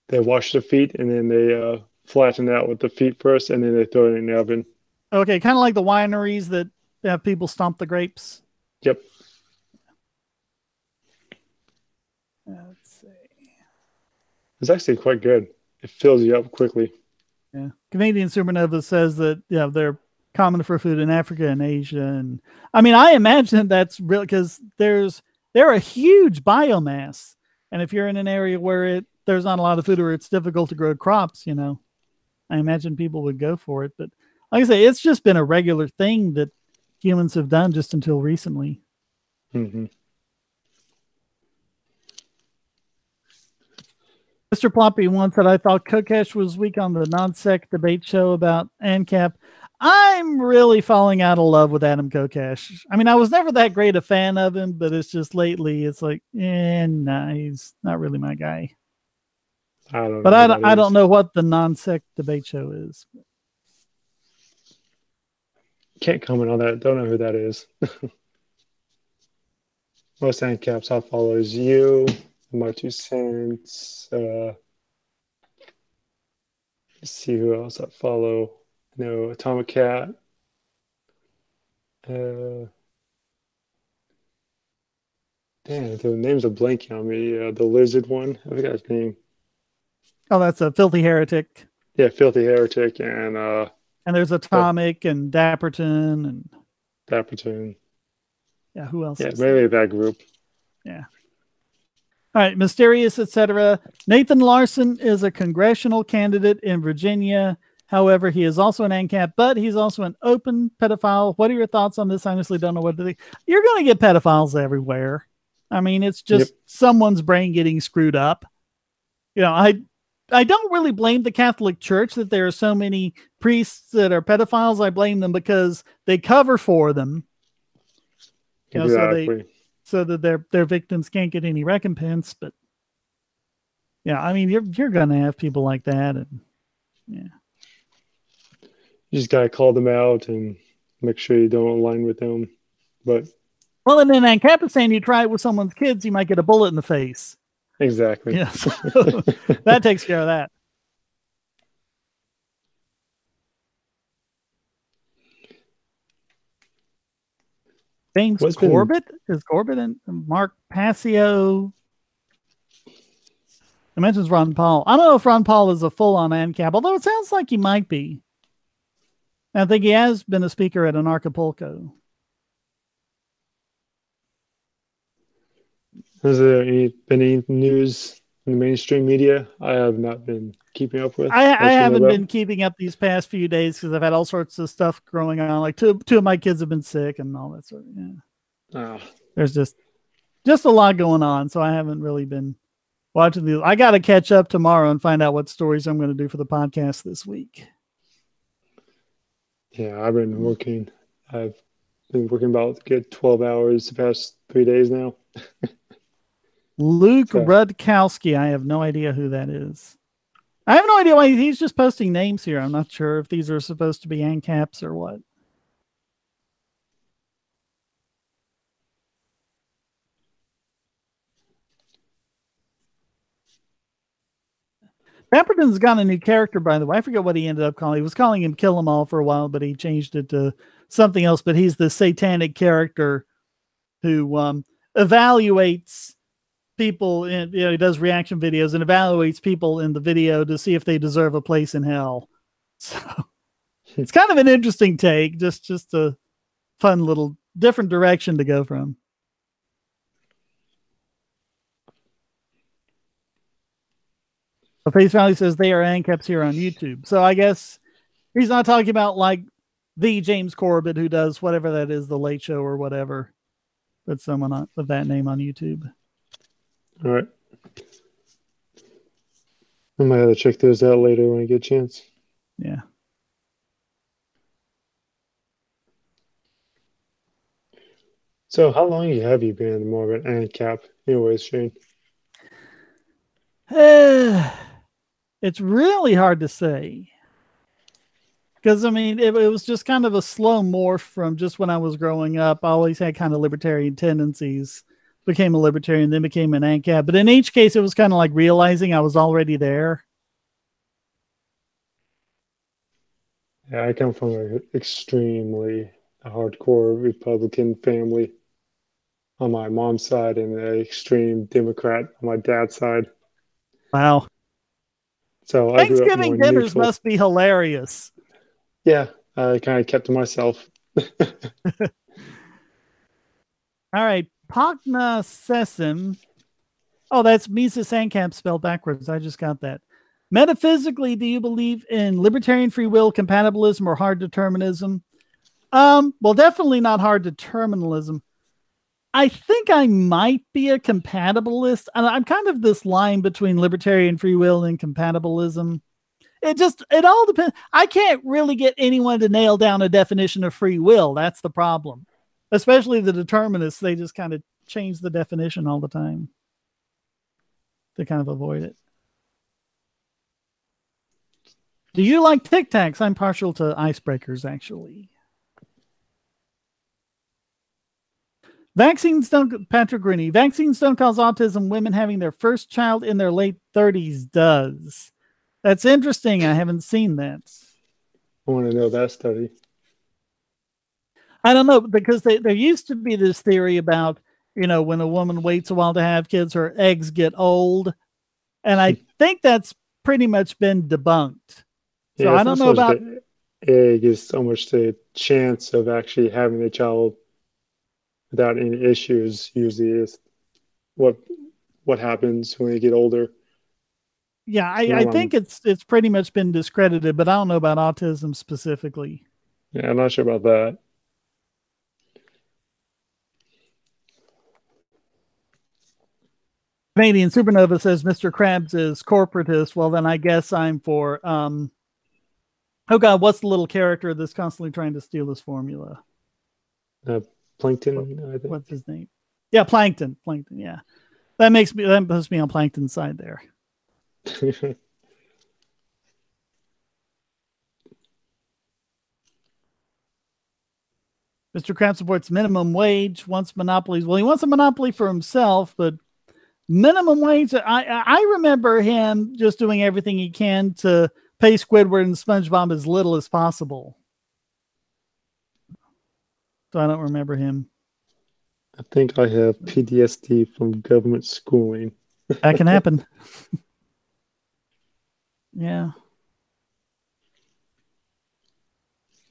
They wash the feet, and then they flatten it out with the feet first, and then they throw it in the oven. Okay, kind of like the wineries that have people stomp the grapes. Yep. Let's see. It's actually quite good. It fills you up quickly. Yeah. Canadian Supernova says that they're common for food in Africa and Asia, and I mean I imagine that's real because they're a huge biomass, and if you're in an area where there's not a lot of food or it's difficult to grow crops, I imagine people would go for it. But like I say, it's just been a regular thing that humans have done just until recently. Mm-hmm. Mr. Ploppy once said, I thought Cookesh was weak on the non-sec debate show about ANCAP. I'm really falling out of love with Adam Cookesh. I mean, I was never that great a fan of him, but it's just lately, it's like, nah, he's not really my guy. I don't know what the non-sec debate show is. Can't comment on that. Don't know who that is. Most ANCAPs I follow is you, my 2 cents. Let's see who else I follow. No, Atomic Cat. Damn, the names are blanking on me. The lizard one. I forgot his name. Oh, that's a Filthy Heretic. Yeah, Filthy Heretic, and there's Atomic and Dapperton and Dapperton. Yeah, who else? Yeah, maybe that group. Yeah. All right, Mysterious, etc. Nathan Larson is a congressional candidate in Virginia. However, he is also an ANCAP, but he's also an open pedophile. What are your thoughts on this? I honestly don't know what to think. You're going to get pedophiles everywhere. I mean, it's just someone's brain getting screwed up. I don't really blame the Catholic Church that there are so many priests that are pedophiles. I blame them because they cover for them. Exactly. So that their victims can't get any recompense. But yeah, I mean, you're gonna have people like that, and yeah, you just gotta call them out and make sure you don't align with them. But and then ANCAP is saying you try it with someone's kids, you might get a bullet in the face. Exactly. Yes, that takes care of that. James Corbett? Is Corbett and Mark Passio? It mentions Ron Paul. I don't know if Ron Paul is a full-on ANCAP, although it sounds like he might be. I think he has been a speaker at an Acapulco. Has there been any news in the mainstream media I have not been keeping up with? I haven't been keeping up these past few days because I've had all sorts of stuff going on. Like two of my kids have been sick and all that sort of. Yeah. There's just a lot going on, so I haven't really been watching these. I got to catch up tomorrow and find out what stories I'm going to do for the podcast this week. Yeah, I've been working. I've been working about a good 12 hours the past 3 days now. Luke Rudkowski. I have no idea who that is. I have no idea why he's just posting names here. I'm not sure if these are supposed to be ANCAPs or what. Pepperton's got a new character, by the way. I forget what he ended up calling. He was calling him Kill 'Em All for a while, but he changed it to something else. But he's the satanic character who evaluates people in, he does reaction videos and evaluates people in the video to see if they deserve a place in hell. So it's kind of an interesting take, just a fun little different direction to go from. Face Value says they are ANCAPs here on YouTube. So I guess he's not talking about like the James Corbett who does whatever that is, the Late Show or whatever. But someone with that name on YouTube. All right. I might have to check those out later when I get a chance. Yeah. So how long have you been more of an ANCAP anyways, Shane? It's really hard to say. Because, I mean, it was just kind of a slow morph from just when I was growing up. I always had kind of libertarian tendencies. Became a libertarian, then became an ANCAP. But in each case, it was kind of like realizing I was already there. Yeah, I come from an extremely hardcore Republican family on my mom's side and an extreme Democrat on my dad's side. Wow. So I grew up Thanksgiving more dinners neutral. must be hilarious. Yeah, I kind of kept to myself. All right. Pagna Sesim. Oh, that's Mises ANCAP spelled backwards. I just got that. Metaphysically, do you believe in libertarian free will, compatibilism, or hard determinism? Well, definitely not hard determinism. I think I might be a compatibilist. I'm kind of this line between libertarian free will and compatibilism. It all depends. I can't really get anyone to nail down a definition of free will. That's the problem. Especially the determinists. They just kind of change the definition all the time to kind of avoid it. Do you like Tic Tacs? I'm partial to icebreakers, actually. Vaccines don't, Patrick Rooney, vaccines don't cause autism. Women having their first child in their late 30s does. That's interesting. I haven't seen that. I want to know that study. I don't know, because there used to be this theory about, when a woman waits a while to have kids, her eggs get old. And I think that's pretty much been debunked. So Yeah, I don't know about the egg is so much the chance of actually having a child without any issues usually is what happens when you get older. Yeah, I think it's pretty much been discredited, but I don't know about autism specifically. Yeah, I'm not sure about that. Canadian Supernova says Mr. Krabs is corporatist. Well, then I guess I'm for oh God, what's the little character that's constantly trying to steal this formula? Plankton, I think. What's his name? Yeah, Plankton. Plankton, yeah. That puts me on Plankton's side there. Mr. Krabs supports minimum wage, wants monopolies. Well, he wants a monopoly for himself, but minimum wage, I remember him just doing everything he can to pay Squidward and SpongeBob as little as possible. So I don't remember him. I think I have PTSD from government schooling. That can happen. Yeah.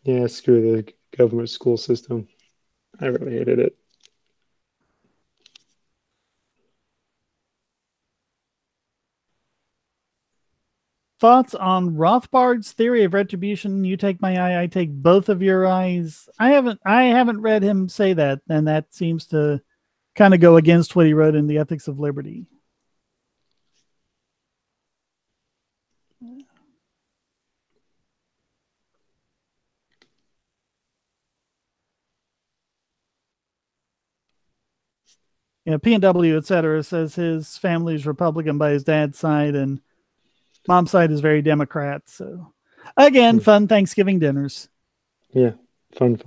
Yeah, screw the government school system. I really hated it. Thoughts on Rothbard's theory of retribution? You take my eye, I take both of your eyes. I haven't read him say that, and that seems to kind of go against what he wrote in The Ethics of Liberty. Yeah, PNW, etc., says his family is Republican by his dad's side, and mom's side is very Democrat. So, again, fun Thanksgiving dinners. Yeah, fun.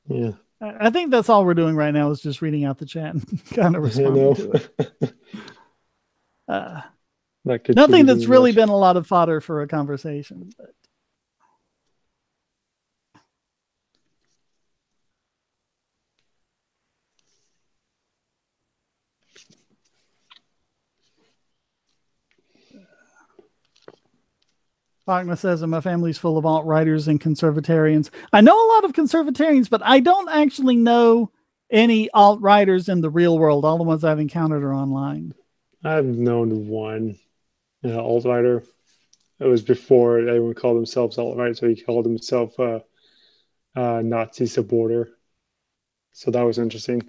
Yeah. I think that's all we're doing right now is just reading out the chat and kind of responding to it. Nothing that's really been a lot of fodder for a conversation. But. Wagner says, my family's full of alt-writers and conservatarians. I know a lot of conservatarians, but I don't actually know any alt-writers in the real world. All the ones I've encountered are online. I've known one alt-writer. It was before everyone called themselves alt-right, so he called himself Nazi supporter. So that was interesting.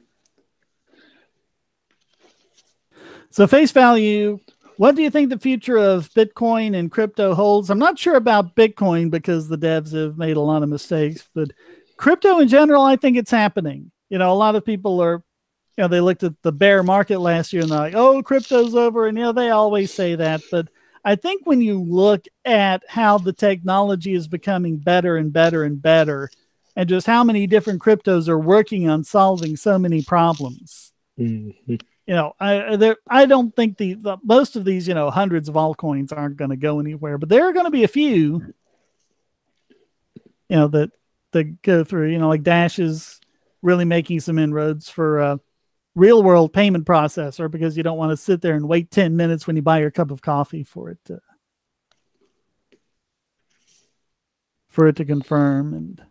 So face value, what do you think the future of Bitcoin and crypto holds? I'm not sure about Bitcoin because the devs have made a lot of mistakes, but crypto in general, I think it's happening. You know, a lot of people are, you know, they looked at the bear market last year and they're like, oh, crypto's over. And, you know, they always say that. But I think when you look at how the technology is becoming better and better and better, and just how many different cryptos are working on solving so many problems, you know, I don't think the most of these, you know, hundreds of altcoins aren't going to go anywhere, but there are going to be a few, you know, that go through, you know, like Dash is really making some inroads for a real world payment processor because you don't want to sit there and wait 10 minutes when you buy your cup of coffee for it to confirm. And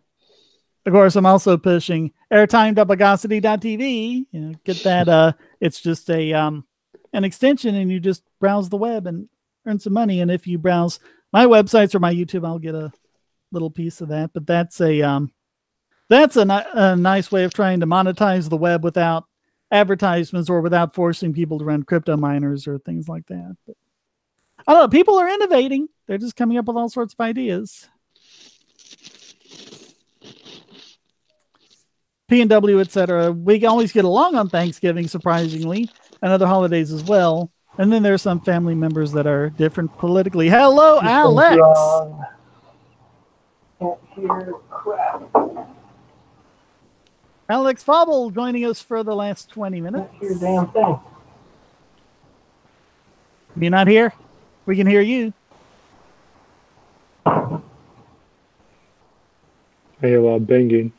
of course, I'm also pushing airtime.bogosity.tv. You know, get that. It's just an extension, and you just browse the web and earn some money. And if you browse my websites or my YouTube, I'll get a little piece of that. But that's a nice way of trying to monetize the web without advertisements or without forcing people to run crypto miners or things like that. But I don't know. People are innovating. They're just coming up with all sorts of ideas. P&W, etc. We always get along on Thanksgiving, surprisingly, and other holidays as well. And then there's some family members that are different politically. Hello, Alex. Can't hear crap. Alex Fobble joining us for the last 20 minutes. Can't hear a damn thing. You're not here? We can hear you. I hear a lot of banging.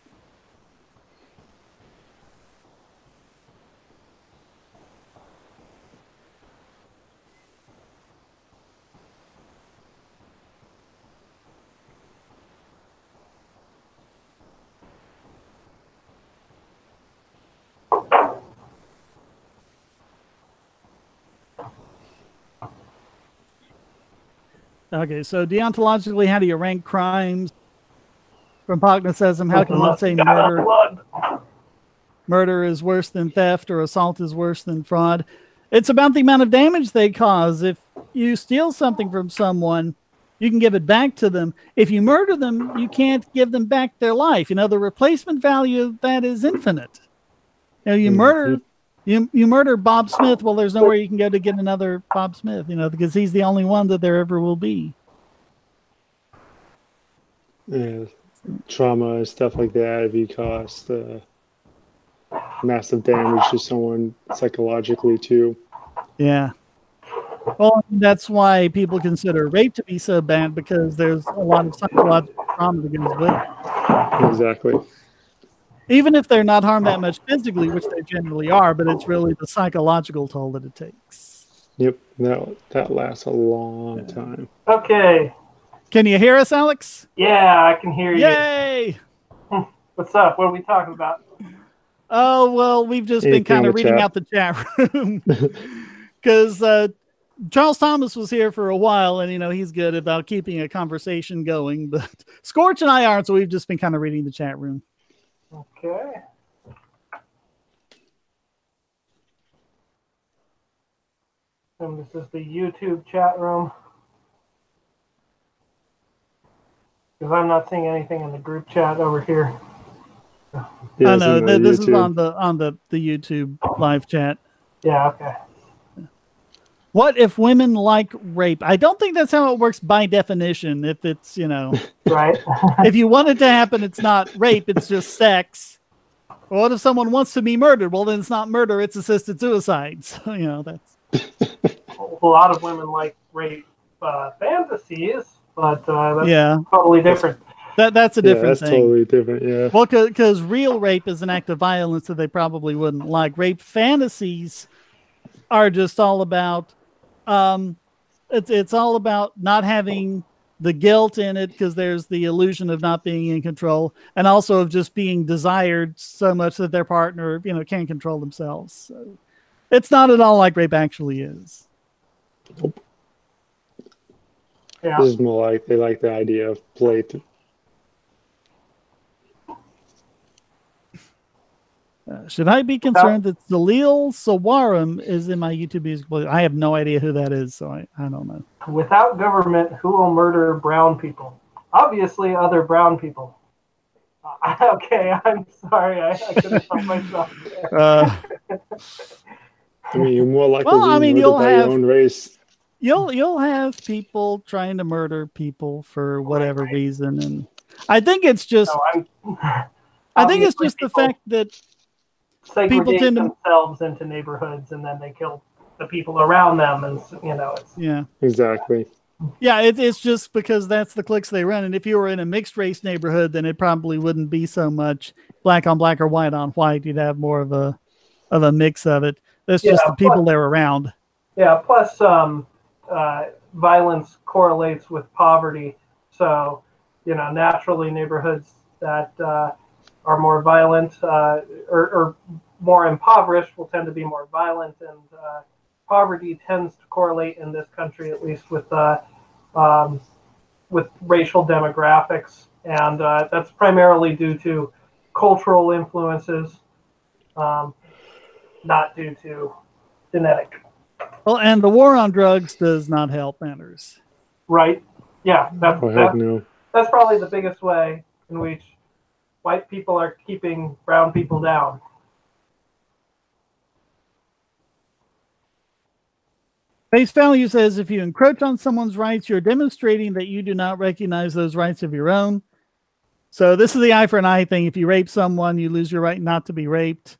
Okay, so deontologically, how do you rank crimes? From Pognacism, how can one say murder is worse than theft or assault is worse than fraud? It's about the amount of damage they cause. If you steal something from someone, you can give it back to them. If you murder them, you can't give them back their life. You know, the replacement value of that is infinite. You know, you murder... You murder Bob Smith, well, there's nowhere you can go to get another Bob Smith, you know, because he's the only one that there ever will be. Yeah, trauma and stuff like that, if you cause massive damage to someone psychologically, too. Yeah. Well, that's why people consider rape to be so bad, because there's a lot of psychological trauma that goes with it. Exactly. Even if they're not harmed that much physically, which they generally are, but it's really the psychological toll that it takes. Yep, that lasts a long time. Okay. Can you hear us, Alex? Yeah, I can hear you. Yay! What's up? What are we talking about? Oh, well, we've just been kind of reading out the chat room. Because Charles Thomas was here for a while, and, you know, he's good about keeping a conversation going. But Scorch and I aren't, so we've just been kind of reading the chat room. Okay. And this is the YouTube chat room. Because I'm not seeing anything in the group chat over here. Yeah, I know this is on the YouTube live chat. Yeah, okay. What if women like rape? I don't think that's how it works by definition. If it's, you know, right. If you want it to happen, it's not rape, it's just sex. Well, what if someone wants to be murdered? Well, then it's not murder, it's assisted suicide. So, you know, that's... a lot of women like rape fantasies, but that's totally different. That's a different thing. Totally different. Yeah. Well, because real rape is an act of violence that they probably wouldn't like. Rape fantasies are just all about, it's all about not having the guilt in it because there's the illusion of not being in control, and also of just being desired so much that their partner, can't control themselves. So it's not at all like rape actually is. Nope. Yeah. This is more like they like the idea of play. Should I be concerned that Salil Sawaram is in my YouTube music? I have no idea who that is, so I don't know. Without government, who will murder brown people? Obviously, other brown people. Okay, I'm sorry. I couldn't help myself there. I mean, you're more likely to be murdered by your own race. You'll have people trying to murder people for whatever reason, and I think it's just I think it's just the fact that people tend to themselves into neighborhoods, and then they kill the people around them, and it's exactly. Yeah, it's just because that's the cliques they run. And if you were in a mixed race neighborhood, then it probably wouldn't be so much black on black or white on white. You'd have more of a mix of it. That's just the people they're around. Yeah. Plus, violence correlates with poverty. So, naturally, neighborhoods that are more violent or more impoverished will tend to be more violent, and poverty tends to correlate in this country, at least with racial demographics, and that's primarily due to cultural influences, not due to genetic. Well, and the war on drugs does not help matters. Right. Yeah. That's probably the biggest way in which white people are keeping brown people down. Face value says if you encroach on someone's rights, you're demonstrating that you do not recognize those rights of your own. So this is the eye for an eye thing. If you rape someone, you lose your right not to be raped.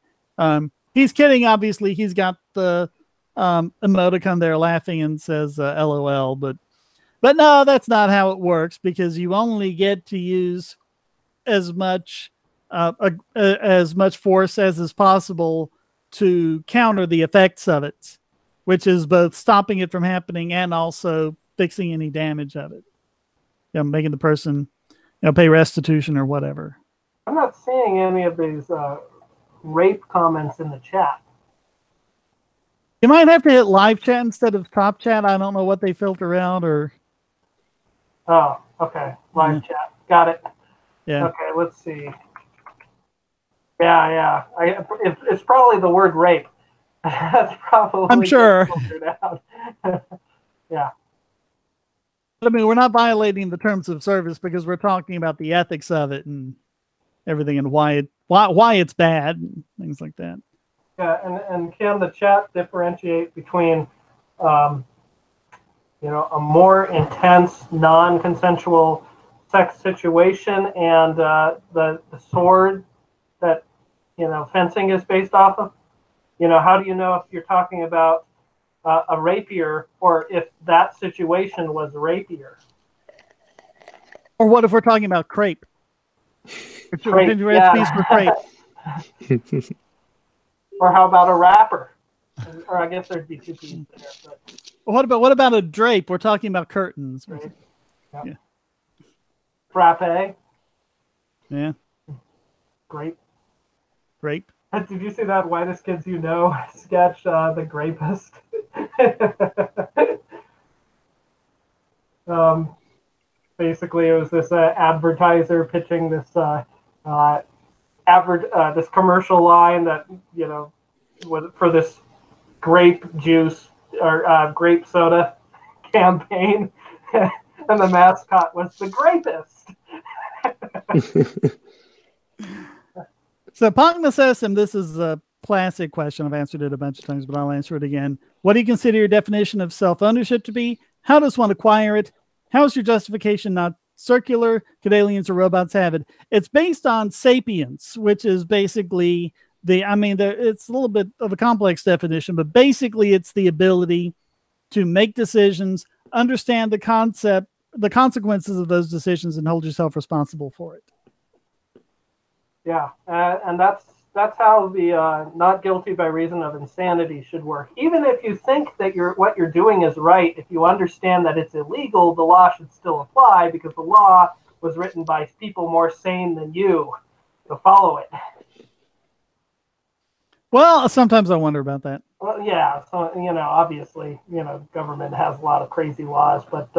He's kidding, obviously. He's got the emoticon there laughing and says LOL, but no, that's not how it works, because you only get to use as much force as is possible to counter the effects of it, which is both stopping it from happening and also fixing any damage of it. Making the person, pay restitution or whatever. I'm not seeing any of these rape comments in the chat. You might have to hit live chat instead of top chat. I don't know what they filter out or. Oh, okay. Live chat. Got it. Yeah. Okay, let's see. Yeah. It's probably the word rape. That's probably. I'm sure. Yeah. I mean, we're not violating the terms of service because we're talking about the ethics of it and everything and why it's bad and things like that. Yeah, and can the chat differentiate between, a more intense, non-consensual sex situation and the sword that fencing is based off of? How do you know if you're talking about a rapier or if that situation was rapier? Or what if we're talking about crepe? Crepe, for crepe. Or how about a wrapper? Or I guess there'd be two pieces there. But what about a drape? We're talking about curtains. Right. Yeah. Frappe. Yeah. Grape. Did you see that Whitest Kids You Know sketch, The Grapist? Basically, it was this advertiser pitching this this commercial line that was for this grape juice or grape soda campaign, and the mascot was the Grapist. So Pogna says, and this is a classic question, I've answered it a bunch of times, but I'll answer it again. What do you consider your definition of self-ownership to be? How does one acquire it? How is your justification not circular? Could aliens or robots have it? It's based on sapience, which is basically it's a little bit of a complex definition, but basically it's the ability to make decisions, understand the consequences of those decisions, and hold yourself responsible for it. Yeah, and that's how the not guilty by reason of insanity should work. Even if you think that what you're doing is right, if you understand that it's illegal, the law should still apply because the law was written by people more sane than you to follow it. Well, sometimes I wonder about that. Well, yeah, so obviously, government has a lot of crazy laws, but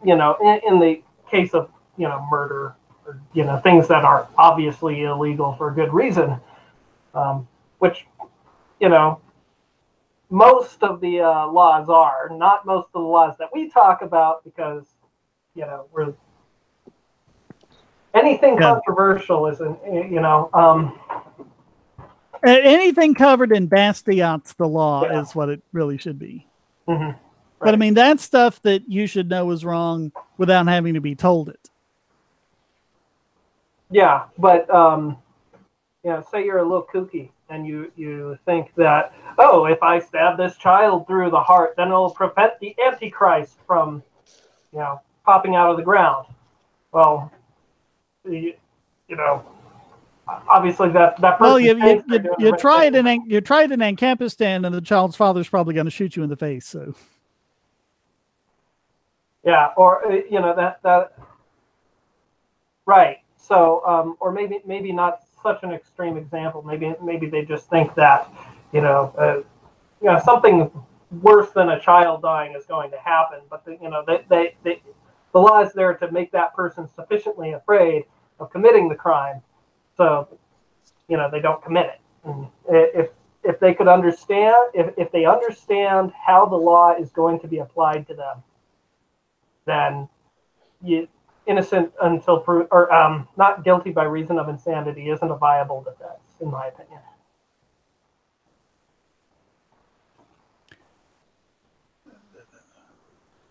in the case of murder, or, things that are obviously illegal for good reason, which most of the laws are, not most of the laws that we talk about, because we're anything controversial isn't anything covered in bastions, the law is what it really should be. Mm-hmm. Right. But I mean, that's stuff that you should know is wrong without having to be told it. Yeah, but say you're a little kooky and you think that, oh, if I stab this child through the heart, then it'll prevent the Antichrist from popping out of the ground. Well, obviously that person. Well, you try it in Ancapistan, and the child's father's probably going to shoot you in the face. So. Yeah, or that. Right. So, or maybe not such an extreme example. Maybe they just think that something worse than a child dying is going to happen, but the law is there to make that person sufficiently afraid of committing the crime, so they don't commit it. And if they could understand, if they understand how the law is going to be applied to them, then innocent until proved, or not guilty by reason of insanity isn't a viable defense, in my opinion.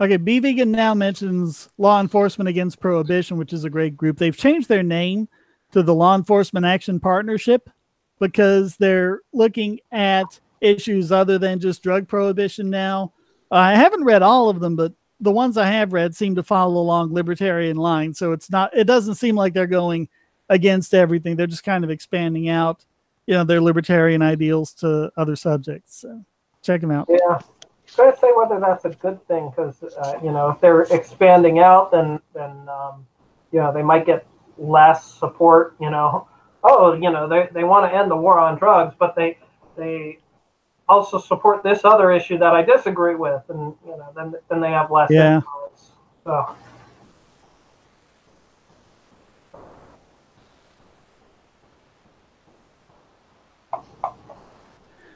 Okay, Be Vegan Now mentions Law Enforcement Against Prohibition, which is a great group. They've changed their name to the Law Enforcement Action Partnership because they're looking at issues other than just drug prohibition now. I haven't read all of them, but the ones I have read seem to follow along libertarian lines. So it doesn't seem like they're going against everything. They're just kind of expanding out, their libertarian ideals to other subjects. So check them out. Yeah. I'm trying to say whether that's a good thing, because if they're expanding out, then they might get less support. They want to end the war on drugs, but they also support this other issue that I disagree with, and then they have less influence. So.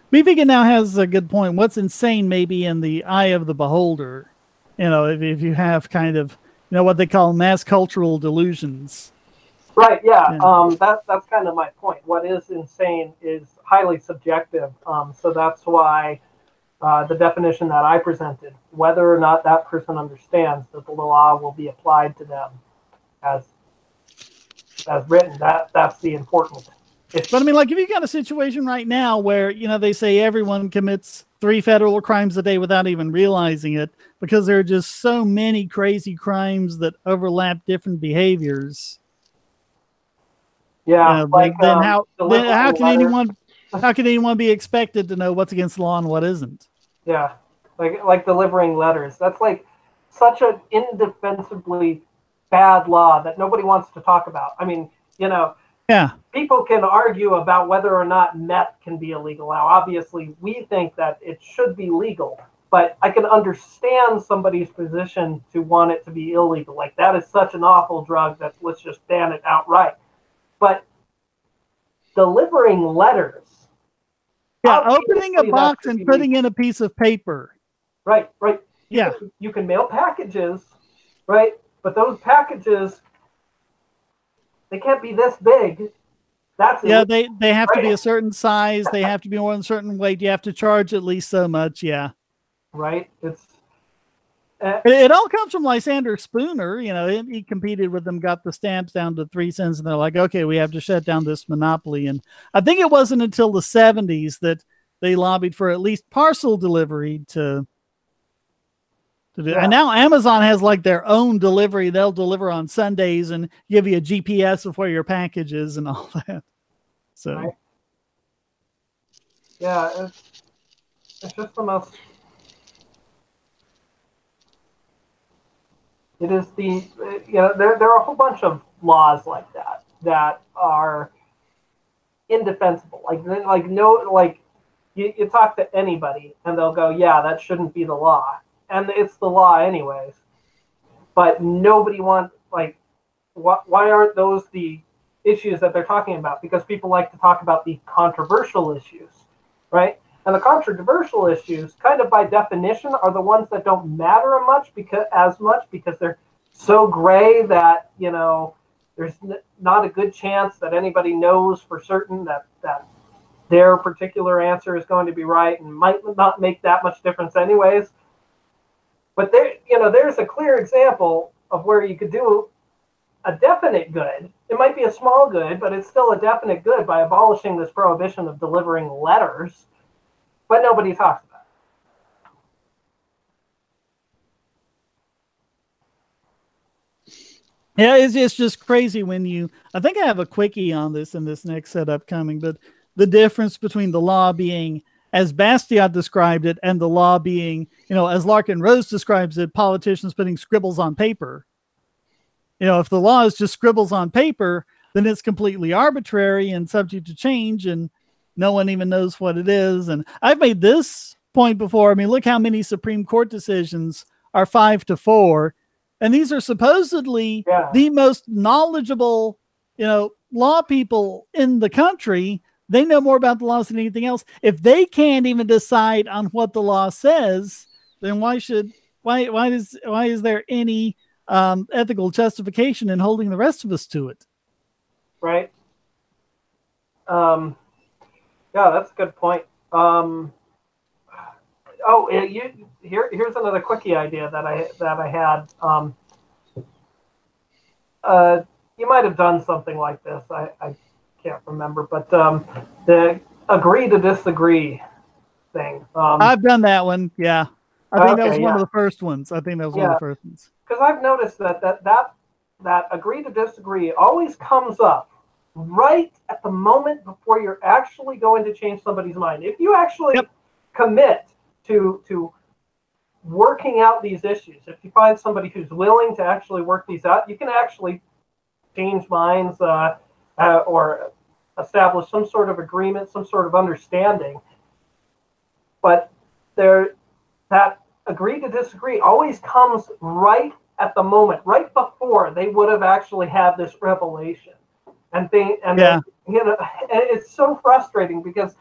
Be Vegan Now has a good point. What's insane may be in the eye of the beholder. If you have kind of, what they call mass cultural delusions. Right, yeah. That's kind of my point. What is insane is highly subjective. So that's why the definition that I presented, whether or not that person understands that the law will be applied to them as written, that's the important. But I mean, like, if you got a situation right now where, they say everyone commits 3 federal crimes a day without even realizing it, because there are just so many crazy crimes that overlap different behaviors. Yeah. Then how can anyone be expected to know what's against the law and what isn't? Yeah. Like delivering letters. That's like such an indefensibly bad law that nobody wants to talk about. I mean, yeah. People can argue about whether or not meth can be illegal. Now, obviously, we think that it should be legal, but I can understand somebody's position to want it to be illegal. Like, that is such an awful drug that let's just ban it outright. But delivering letters. Yeah, opening a box and putting in a piece of paper. Right. You can mail packages, right? But those packages, they can't be this big. They have to be a certain size. They have to be more than a certain weight. You have to charge at least so much. Yeah. Right. It all comes from Lysander Spooner. He competed with them, got the stamps down to 3 cents, and they're like, okay, we have to shut down this monopoly. And I think it wasn't until the 70s that they lobbied for at least parcel delivery to do. Yeah. And now Amazon has like their own delivery. They'll deliver on Sundays and give you a GPS of where your package is and all that. So, Right. Yeah, it's just the most. It is the there are a whole bunch of laws like that are indefensible. You talk to anybody and they'll go, yeah, that shouldn't be the law, and it's the law anyways. But nobody wants why aren't those the issues that they're talking about? Because people like to talk about the controversial issues, right? And the controversial issues, kind of by definition, are the ones that don't matter much because they're so gray that there's not a good chance that anybody knows for certain that their particular answer is going to be right, and might not make that much difference anyways. But there's a clear example of where you could do a definite good. It might be a small good, but it's still a definite good by abolishing this prohibition of delivering letters. But nobody talks about it. Yeah, it's just crazy when I think I have a quickie on this in this next setup coming, but the difference between the law being, as Bastiat described it, and the law being, as Larkin Rose describes it, politicians putting scribbles on paper. If the law is just scribbles on paper, then it's completely arbitrary and subject to change, and no one even knows what it is. And I've made this point before. I mean, look how many Supreme Court decisions are 5-4. And these are supposedly the most knowledgeable, law people in the country. They know more about the laws than anything else. If they can't even decide on what the law says, then why is there any ethical justification in holding the rest of us to it? Right. Yeah, that's a good point. Here's another quickie idea that I had. You might have done something like this. I can't remember, but the agree to disagree thing. I've done that one. Yeah, I think that was one of the first ones. Because I've noticed that agree to disagree always comes up right at the moment before you're actually going to change somebody's mind. If you actually commit to working out these issues, if you find somebody who's willing to actually work these out, you can actually change minds or establish some sort of agreement, some sort of understanding. But that agree to disagree always comes right at the moment, right before they would have actually had this revelation. And it's so frustrating because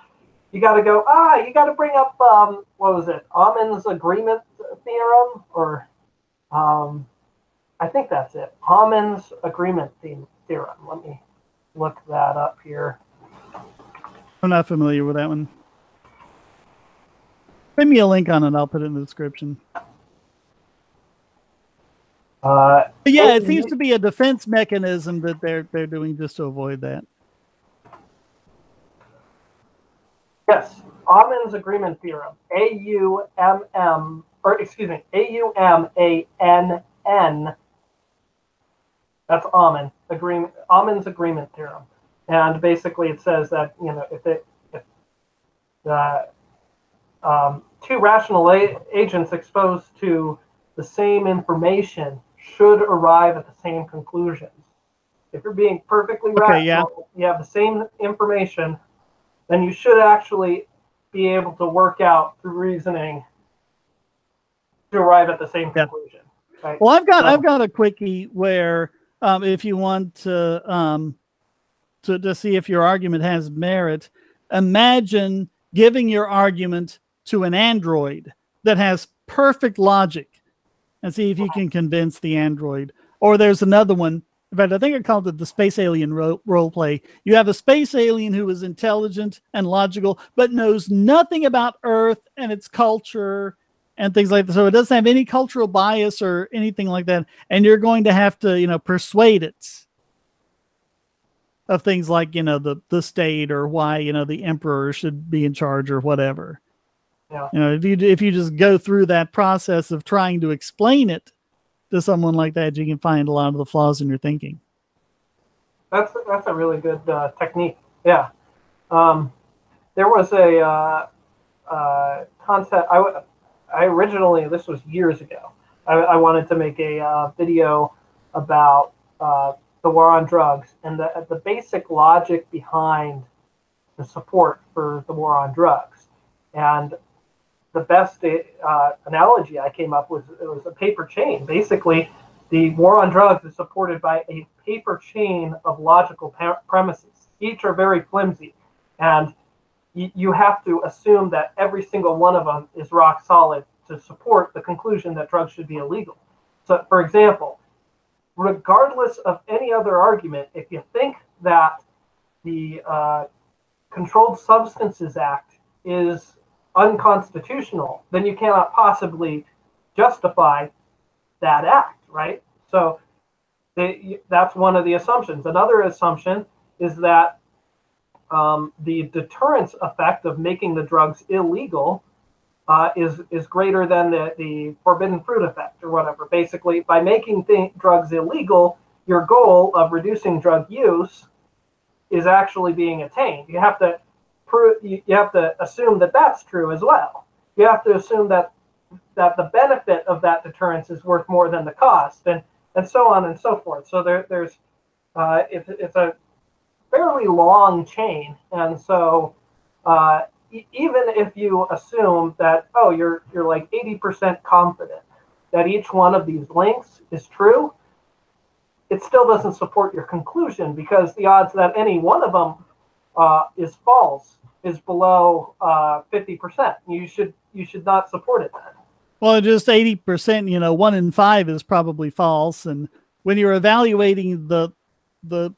you got to go, you got to bring up, what was it, Āmin's agreement theorem? Or I think that's it, Āmin's agreement theorem. Let me look that up here. I'm not familiar with that one. Send me a link on it. I'll put it in the description. It seems to be a defense mechanism that they're doing just to avoid that. Yes, Āmin's agreement theorem. AUMANN. That's Āmin agreement. Āmin's agreement theorem, and basically it says that if two rational agents exposed to the same information should arrive at the same conclusions. If you're being perfectly rational, you have the same information, then you should actually be able to work out through reasoning to arrive at the same conclusion. Right? Well, I've got a quickie where if you want to see if your argument has merit, imagine giving your argument to an android that has perfect logic and see if you can convince the android. Or there's another one. In fact, I think I called it the space alien role play. You have a space alien who is intelligent and logical, but knows nothing about Earth and its culture and things like that. So it doesn't have any cultural bias or anything like that. And you're going to have to, persuade it of things like, the state, or why, the emperor should be in charge or whatever. Yeah. If you just go through that process of trying to explain it to someone like that, you can find a lot of the flaws in your thinking. That's a really good technique. Yeah. There was a concept. I originally, this was years ago, I wanted to make a video about the war on drugs and the basic logic behind the support for the war on drugs. And the best analogy I came up with, it was a paper chain. Basically, the war on drugs is supported by a paper chain of logical premises. Each are very flimsy, and you have to assume that every single one of them is rock solid to support the conclusion that drugs should be illegal. So, for example, regardless of any other argument, if you think that the Controlled Substances Act is unconstitutional, then you cannot possibly justify that act, right? So that's one of the assumptions. Another assumption is that the deterrence effect of making the drugs illegal is greater than the forbidden fruit effect or whatever. Basically, by making drugs illegal, your goal of reducing drug use is actually being attained. You have to assume that that's true as well. You have to assume that the benefit of that deterrence is worth more than the cost, and so on and so forth. So there's it's a fairly long chain, and so even if you assume that you're like 80% confident that each one of these links is true, it still doesn't support your conclusion, because the odds that any one of them is false is below 50%. You should not support it then. Well, just 80%, 1 in 5 is probably false. And when you're evaluating the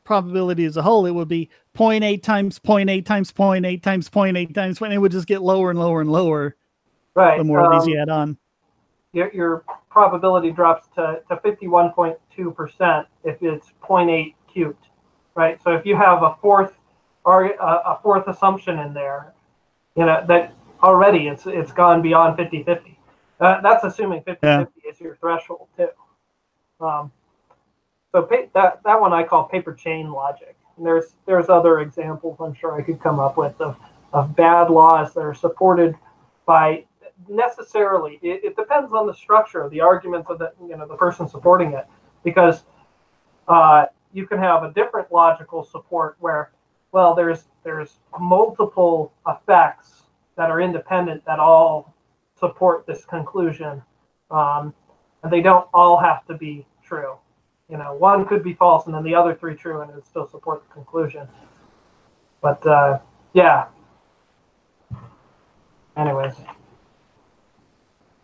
probability as a whole, it would be 0.8 times 0.8 times 0.8 times 0.8 times, and it would just get lower and lower and lower. Right. The more of these you add on. Your probability drops to 51.2% if it's 0.8 cubed, right? So if you have a fourth assumption in there, that already it's gone beyond 50-50. That's assuming 50-50 is your threshold too. So that one I call paper chain logic. And there's other examples I'm sure I could come up with of bad laws that are supported by necessarily. It depends on the structure of the arguments of the person supporting it, because you can have a different logical support where, well, there's multiple effects that are independent that all support this conclusion, and they don't all have to be true. One could be false and then the other three true, and it would still support the conclusion. But yeah. Anyways.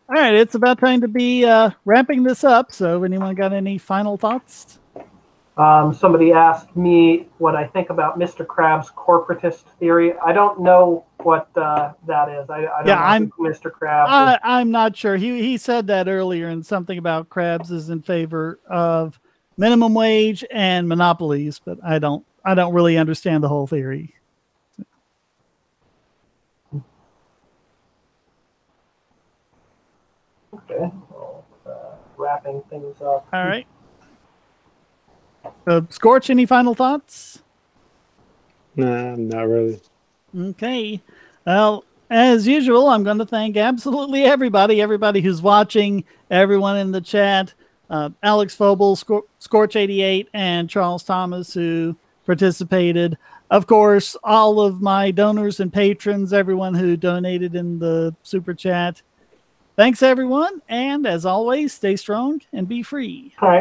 All right, it's about time to be wrapping this up. So anyone got any final thoughts? Somebody asked me what I think about Mr. Krabs' corporatist theory. I don't know what that is. I don't know who Mr. Krabs is. I'm not sure. He said that earlier, and something about Krabs is in favor of minimum wage and monopolies, but I don't really understand the whole theory. Okay, well, wrapping things up. All right. Scorch, any final thoughts? Nah, not really. Okay. Well, as usual, I'm going to thank absolutely everybody who's watching, everyone in the chat, Alex Phobel, Scorch88, and Charles Thomas, who participated. Of course, all of my donors and patrons, everyone who donated in the super chat. Thanks, everyone. And as always, stay strong and be free. All right.